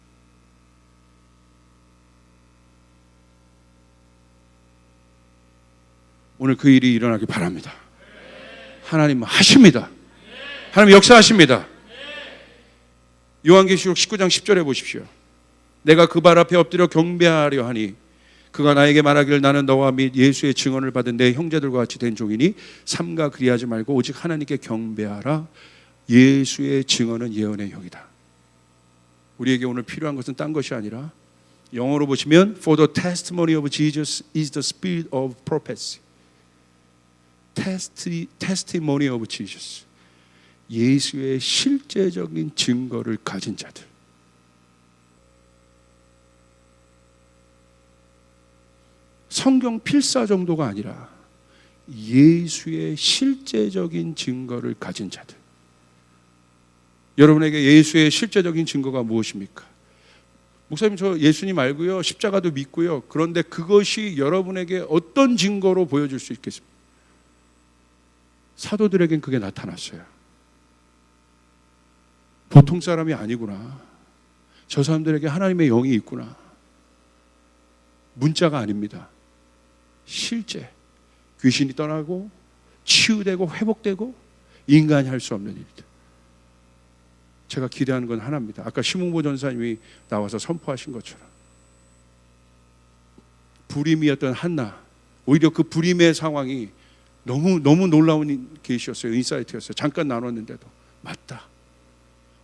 오늘 그 일이 일어나길 바랍니다. 하나님은 하십니다. 하나님 역사하십니다. 요한계시록 19장 10절에 보십시오. 내가 그 발 앞에 엎드려 경배하려 하니 그가 나에게 말하기를 나는 너와 및 예수의 증언을 받은 내 형제들과 같이 된 종이니 삼가 그리하지 말고 오직 하나님께 경배하라. 예수의 증언은 예언의 영이다. 우리에게 오늘 필요한 것은 딴 것이 아니라, 영어로 보시면 For the testimony of Jesus is the spirit of prophecy. Testimony of Jesus. 예수의 실제적인 증거를 가진 자들. 성경 필사 정도가 아니라 예수의 실제적인 증거를 가진 자들. 여러분에게 예수의 실제적인 증거가 무엇입니까? 목사님, 저 예수님 알고요, 십자가도 믿고요. 그런데 그것이 여러분에게 어떤 증거로 보여줄 수 있겠습니까? 사도들에겐 그게 나타났어요. 보통 사람이 아니구나. 저 사람들에게 하나님의 영이 있구나. 문자가 아닙니다. 실제 귀신이 떠나고 치유되고 회복되고 인간이 할 수 없는 일이다. 제가 기대하는 건 하나입니다. 아까 심웅보 전사님이 나와서 선포하신 것처럼 불임이었던 한나, 오히려 그 불임의 상황이 너무 놀라운 계시였어요. 인사이트였어요. 잠깐 나눴는데도 맞다.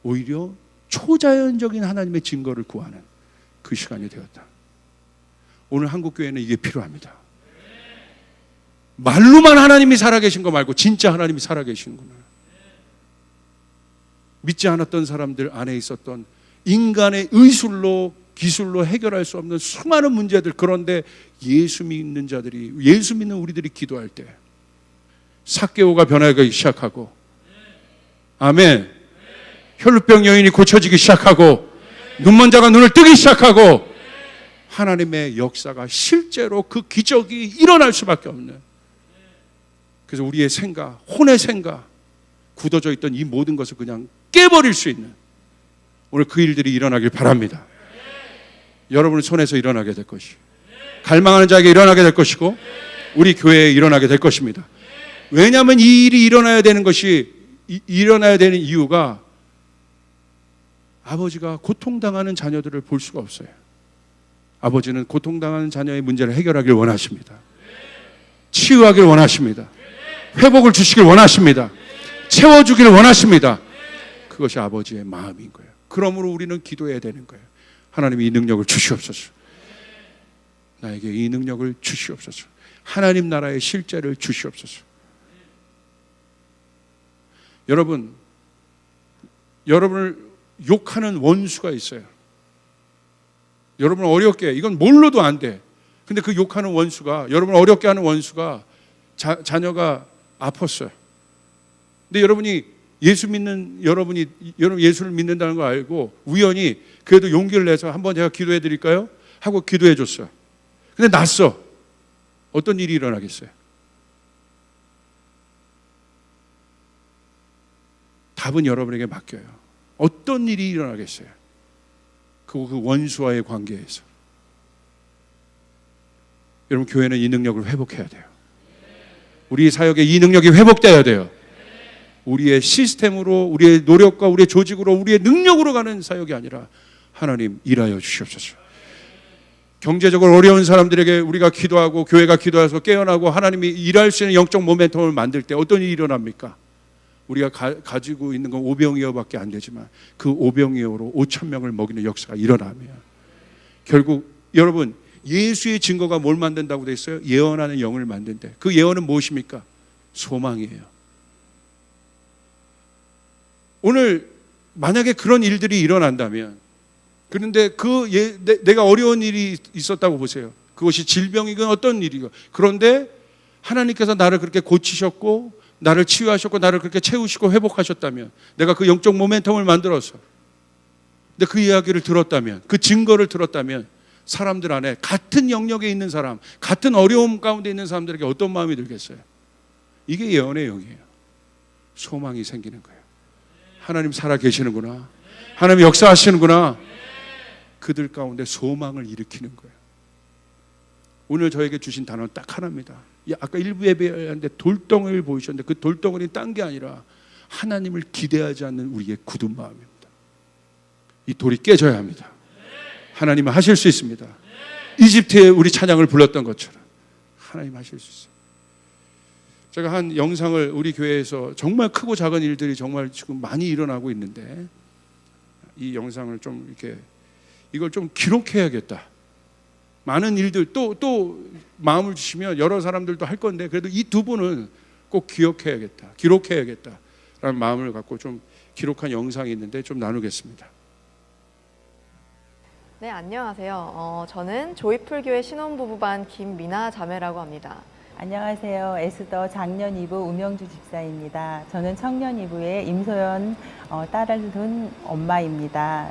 오히려 초자연적인 하나님의 증거를 구하는 그 시간이 되었다. 오늘 한국교회는 이게 필요합니다. 말로만 하나님이 살아계신 거 말고 진짜 하나님이 살아계시는구나. 믿지 않았던 사람들 안에 있었던 인간의 의술로 기술로 해결할 수 없는 수많은 문제들, 그런데 예수 믿는 자들이, 예수 믿는 우리들이 기도할 때 삭개오가 변하기 시작하고, 아멘, 혈루병 여인이 고쳐지기 시작하고, 눈먼 자가 눈을 뜨기 시작하고, 하나님의 역사가 실제로 그 기적이 일어날 수밖에 없는. 그래서 우리의 생각, 혼의 생각, 굳어져 있던 이 모든 것을 그냥 깨버릴 수 있는 오늘 그 일들이 일어나길 바랍니다. 여러분의 손에서 일어나게 될 것이, 갈망하는 자에게 일어나게 될 것이고, 우리 교회에 일어나게 될 것입니다. 왜냐하면 이 일이 일어나야 되는 것이 일어나야 되는 이유가 아버지가 고통당하는 자녀들을 볼 수가 없어요. 아버지는 고통당하는 자녀의 문제를 해결하길 원하십니다. 치유하길 원하십니다. 회복을 주시길 원하십니다. 채워주길 원하십니다. 그것이 아버지의 마음인 거예요. 그러므로 우리는 기도해야 되는 거예요. 하나님 이 능력을 주시옵소서. 나에게 이 능력을 주시옵소서. 하나님 나라의 실제를 주시옵소서. 여러분을 욕하는 원수가 있어요. 여러분을 어렵게, 이건 몰라도 안 돼. 근데 그 욕하는 원수가, 여러분을 어렵게 하는 원수가 자녀가 아팠어요. 근데 여러분 예수를 믿는다는 걸 알고 우연히 그래도 용기를 내서 한번 제가 기도해 드릴까요? 하고 기도해 줬어요. 근데 났어. 어떤 일이 일어나겠어요? 답은 여러분에게 맡겨요. 어떤 일이 일어나겠어요? 그 원수와의 관계에서. 여러분, 교회는 이 능력을 회복해야 돼요. 우리 사역에 이 능력이 회복돼야 돼요. 우리의 시스템으로, 우리의 노력과 우리의 조직으로, 우리의 능력으로 가는 사역이 아니라 하나님 일하여 주시옵소서. 경제적으로 어려운 사람들에게 우리가 기도하고 교회가 기도해서 깨어나고 하나님이 일할 수 있는 영적 모멘텀을 만들 때 어떤 일이 일어납니까? 우리가 가지고 있는 건 오병이어밖에 안 되지만 그 오병이어로 5,000명을 먹이는 역사가 일어나면 결국 여러분, 예수의 증거가 뭘 만든다고 돼 있어요? 예언하는 영을 만든대. 그 예언은 무엇입니까? 소망이에요. 오늘 만약에 그런 일들이 일어난다면, 그런데 내가 어려운 일이 있었다고 보세요. 그것이 질병이건 어떤 일이건. 그런데 하나님께서 나를 그렇게 고치셨고 나를 치유하셨고 나를 그렇게 채우시고 회복하셨다면, 내가 그 영적 모멘텀을 만들어서 근데 그 이야기를 들었다면, 그 증거를 들었다면 사람들 안에 같은 영역에 있는 사람, 같은 어려움 가운데 있는 사람들에게 어떤 마음이 들겠어요? 이게 예언의 영이에요. 소망이 생기는 거예요. 하나님 살아 계시는구나, 하나님 역사하시는구나. 그들 가운데 소망을 일으키는 거예요. 오늘 저에게 주신 단어는 딱 하나입니다. 아까 일부 예배하는데 돌덩이를 보이셨는데 그 돌덩이는 딴 게 아니라 하나님을 기대하지 않는 우리의 굳은 마음입니다. 이 돌이 깨져야 합니다. 하나님은 하실 수 있습니다. 이집트에 우리 찬양을 불렀던 것처럼 하나님 하실 수 있어요. 제가 한 영상을 우리 교회에서 정말 크고 작은 일들이 정말 지금 많이 일어나고 있는데, 이 영상을 좀 이렇게 이걸 좀 기록해야겠다. 많은 일들 또 마음을 주시면 여러 사람들도 할 건데, 그래도 이 두 분은 꼭 기억해야겠다, 기록해야겠다라는 마음을 갖고 좀 기록한 영상이 있는데 좀 나누겠습니다. 네, 안녕하세요. 저는 조이풀교회 신혼부부반 김미나 자매라고 합니다. 안녕하세요. 에스더 장년 2부 우명주 집사입니다. 저는 청년 2부의 임소연 딸을 둔 엄마입니다.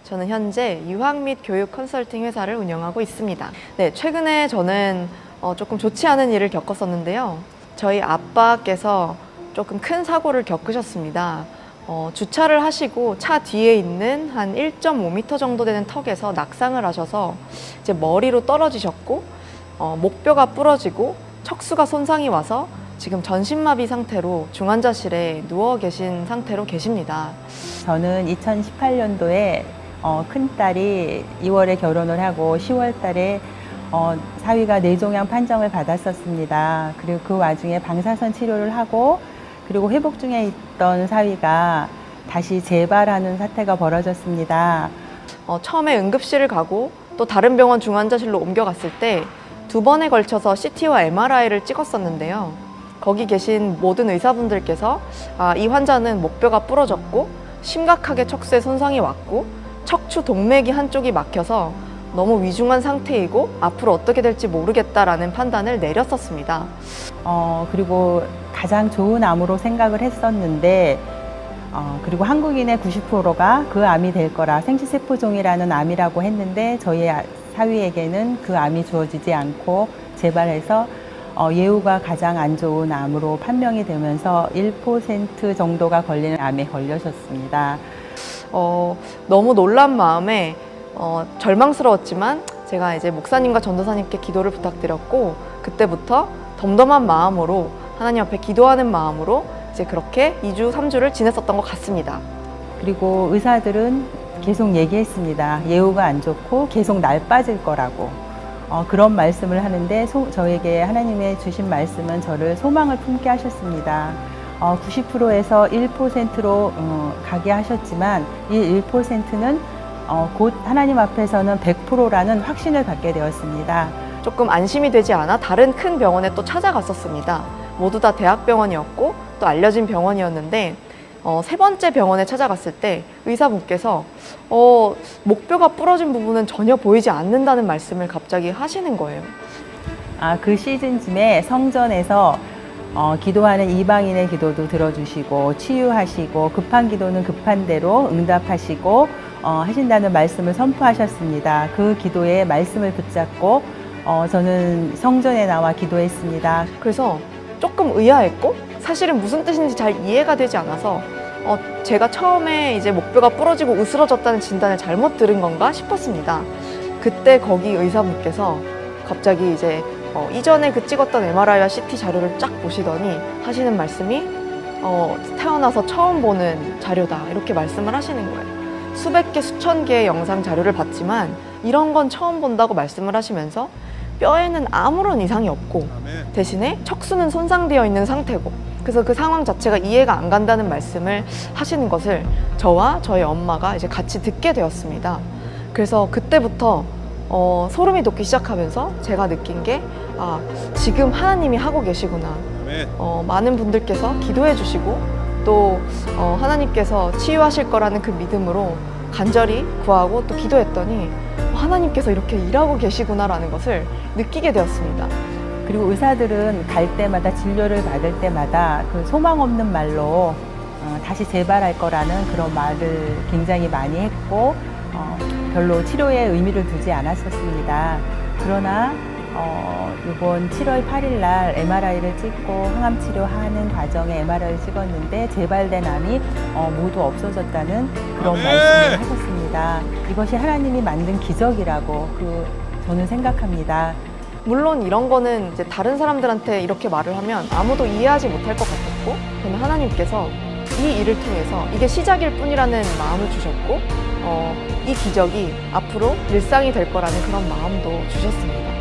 저는 현재 유학 및 교육 컨설팅 회사를 운영하고 있습니다. 네, 최근에 저는 조금 좋지 않은 일을 겪었었는데요. 저희 아빠께서 조금 큰 사고를 겪으셨습니다. 주차를 하시고 차 뒤에 있는 한 1.5m 정도 되는 턱에서 낙상을 하셔서 이제 머리로 떨어지셨고, 목뼈가 부러지고 척수가 손상이 와서 지금 전신마비 상태로 중환자실에 누워 계신 상태로 계십니다. 저는 2018년도에 큰딸이 2월에 결혼을 하고 10월 달에 사위가 뇌종양 판정을 받았었습니다. 그리고 그 와중에 방사선 치료를 하고, 그리고 회복 중에 있던 사위가 다시 재발하는 사태가 벌어졌습니다. 처음에 응급실을 가고 또 다른 병원 중환자실로 옮겨갔을 때 2번에 걸쳐서 CT와 MRI를 찍었었는데요. 거기 계신 모든 의사분들께서 이 환자는 목뼈가 부러졌고 심각하게 척수에 손상이 왔고 척추 동맥이 한쪽이 막혀서 너무 위중한 상태이고 앞으로 어떻게 될지 모르겠다라는 판단을 내렸었습니다. 그리고 가장 좋은 암으로 생각을 했었는데, 그리고 한국인의 90%가 그 암이 될 거라, 생쥐세포종이라는 암이라고 했는데 저희 사위에게는 그 암이 주어지지 않고 재발해서 예후가 가장 안 좋은 암으로 판명이 되면서 1% 정도가 걸리는 암에 걸려졌습니다. 너무 놀란 마음에 절망스러웠지만 제가 이제 목사님과 전도사님께 기도를 부탁드렸고, 그때부터 덤덤한 마음으로 하나님 앞에 기도하는 마음으로 이제 그렇게 2주, 3주를 지냈었던 것 같습니다. 그리고 의사들은 계속 얘기했습니다. 예후가 안 좋고 계속 날 빠질 거라고. 그런 말씀을 하는데 저에게 하나님의 주신 말씀은 저를 소망을 품게 하셨습니다. 90%에서 1%로 가게 하셨지만 이 1%는 곧 하나님 앞에서는 100%라는 확신을 갖게 되었습니다. 조금 안심이 되지 않아 다른 큰 병원에 또 찾아갔었습니다. 모두 다 대학병원이었고 또 알려진 병원이었는데 세 번째 병원에 찾아갔을 때 의사분께서 목뼈가 부러진 부분은 전혀 보이지 않는다는 말씀을 갑자기 하시는 거예요. 그 시즌쯤에 성전에서 기도하는 이방인의 기도도 들어주시고 치유하시고 급한 기도는 급한 대로 응답하시고 하신다는 말씀을 선포하셨습니다. 그 기도에 말씀을 붙잡고 저는 성전에 나와 기도했습니다. 그래서 조금 의아했고 사실은 무슨 뜻인지 잘 이해가 되지 않아서 제가 처음에 이제 목뼈가 부러지고 으스러졌다는 진단을 잘못 들은 건가 싶었습니다. 그때 거기 의사분께서 갑자기 이제 이전에 그 찍었던 MRI와 CT 자료를 쫙 보시더니 하시는 말씀이 태어나서 처음 보는 자료다 이렇게 말씀을 하시는 거예요. 수백 개, 수천 개의 영상 자료를 봤지만 이런 건 처음 본다고 말씀을 하시면서 뼈에는 아무런 이상이 없고 대신에 척수는 손상되어 있는 상태고 그래서 그 상황 자체가 이해가 안 간다는 말씀을 하시는 것을 저와 저희 엄마가 이제 같이 듣게 되었습니다. 그래서 그때부터 소름이 돋기 시작하면서 제가 느낀 게 지금 하나님이 하고 계시구나. 많은 분들께서 기도해 주시고 또 하나님께서 치유하실 거라는 그 믿음으로 간절히 구하고 또 기도했더니 하나님께서 이렇게 일하고 계시구나라는 것을 느끼게 되었습니다. 그리고 의사들은 갈 때마다 진료를 받을 때마다 그 소망 없는 말로 다시 재발할 거라는 그런 말을 굉장히 많이 했고 별로 치료에 의미를 두지 않았었습니다. 그러나 이번 7월 8일 날 MRI를 찍고 항암 치료하는 과정에 MRI를 찍었는데 재발된 암이 모두 없어졌다는 그런 말씀을 하셨습니다. 이것이 하나님이 만든 기적이라고 저는 생각합니다. 물론 이런 거는 이제 다른 사람들한테 이렇게 말을 하면 아무도 이해하지 못할 것 같았고 저는 하나님께서 이 일을 통해서 이게 시작일 뿐이라는 마음을 주셨고 이 기적이 앞으로 일상이 될 거라는 그런 마음도 주셨습니다.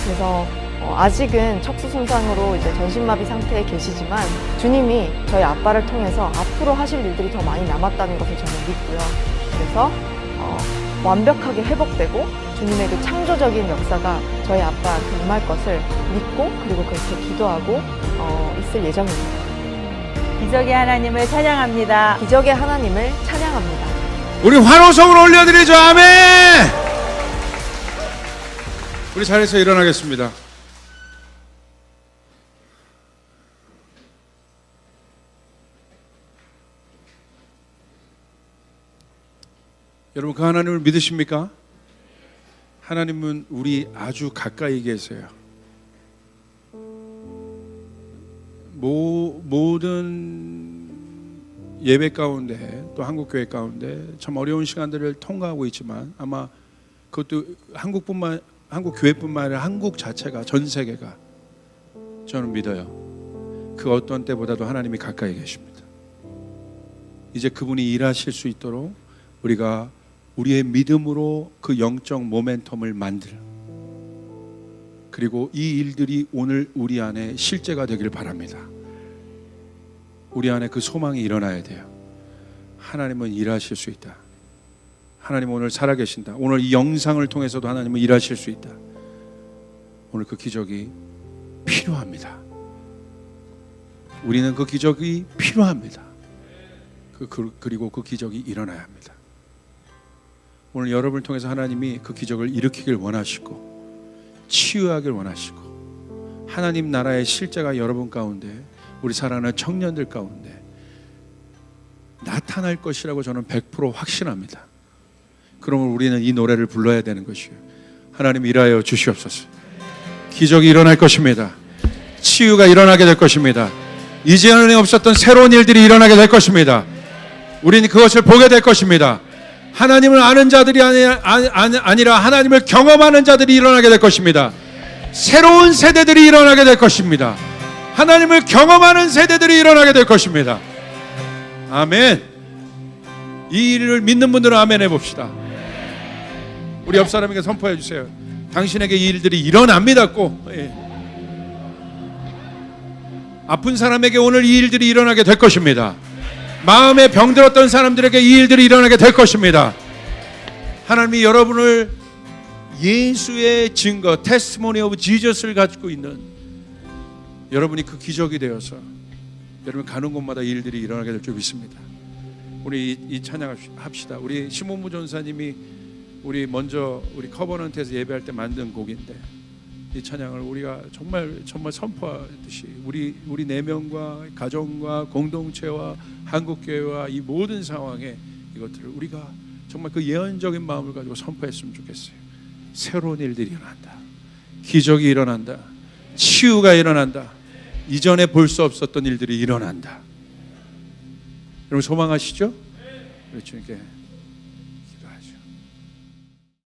그래서 아직은 척수 손상으로 이제 전신마비 상태에 계시지만 주님이 저희 아빠를 통해서 앞으로 하실 일들이 더 많이 남았다는 것을 저는 믿고요. 그래서 완벽하게 회복되고 주님의 그 창조적인 역사가 저희 아빠한테 임할 것을 믿고 그리고 그렇게 기도하고 있을 예정입니다. 기적의 하나님을 찬양합니다. 기적의 하나님을 찬양합니다. 우리 환호성을 올려드리죠. 아멘. 우리 자리에서 일어나겠습니다. 여러분 그 하나님을 믿으십니까? 하나님은 우리 아주 가까이 계세요. 모든 예배 가운데 또 한국교회 가운데 참 어려운 시간들을 통과하고 있지만 아마 그것도 한국교회뿐만 아니라 한국 자체가 전 세계가 저는 믿어요. 그 어떤 때보다도 하나님이 가까이 계십니다. 이제 그분이 일하실 수 있도록 우리가 우리의 믿음으로 그 영적 모멘텀을 만들 그리고 이 일들이 오늘 우리 안에 실제가 되길 바랍니다. 우리 안에 그 소망이 일어나야 돼요. 하나님은 일하실 수 있다. 하나님 오늘 살아계신다. 오늘 이 영상을 통해서도 하나님은 일하실 수 있다. 오늘 그 기적이 필요합니다. 우리는 그 기적이 필요합니다. 그리고 그 기적이 일어나야 합니다. 오늘 여러분을 통해서 하나님이 그 기적을 일으키길 원하시고 치유하길 원하시고 하나님 나라의 실제가 여러분 가운데 우리 사랑하는 청년들 가운데 나타날 것이라고 저는 100% 확신합니다. 그러면 우리는 이 노래를 불러야 되는 것이에요. 하나님 일하여 주시옵소서. 기적이 일어날 것입니다. 치유가 일어나게 될 것입니다. 이제는 없었던 새로운 일들이 일어나게 될 것입니다. 우리는 그것을 보게 될 것입니다. 하나님을 아는 자들이 아니라 하나님을 경험하는 자들이 일어나게 될 것입니다. 새로운 세대들이 일어나게 될 것입니다. 하나님을 경험하는 세대들이 일어나게 될 것입니다. 아멘. 이 일을 믿는 분들은 아멘 해봅시다. 우리 옆 사람에게 선포해 주세요. 당신에게 이 일들이 일어납니다. 꼭. 예. 아픈 사람에게 오늘 이 일들이 일어나게 될 것입니다. 마음에 병들었던 사람들에게 이 일들이 일어나게 될 것입니다. 하나님이 여러분을 예수의 증거, 테스티모니 오브 지저스를 가지고 있는 여러분이 그 기적이 되어서 여러분 가는 곳마다 이 일들이 일어나게 될 줄 믿습니다. 우리 이 찬양 합시다. 우리 시몬무 전사님이 우리 먼저 우리 커버넌트에서 예배할 때 만든 곡인데 이 찬양을 우리가 정말 선포하듯이 우리 내면과 가정과 공동체와 한국교회와 이 모든 상황에 이것들을 우리가 정말 그 예언적인 마음을 가지고 선포했으면 좋겠어요. 새로운 일들이 일어난다. 기적이 일어난다. 치유가 일어난다. 이전에 볼 수 없었던 일들이 일어난다. 여러분 소망하시죠? 그렇죠. 이렇게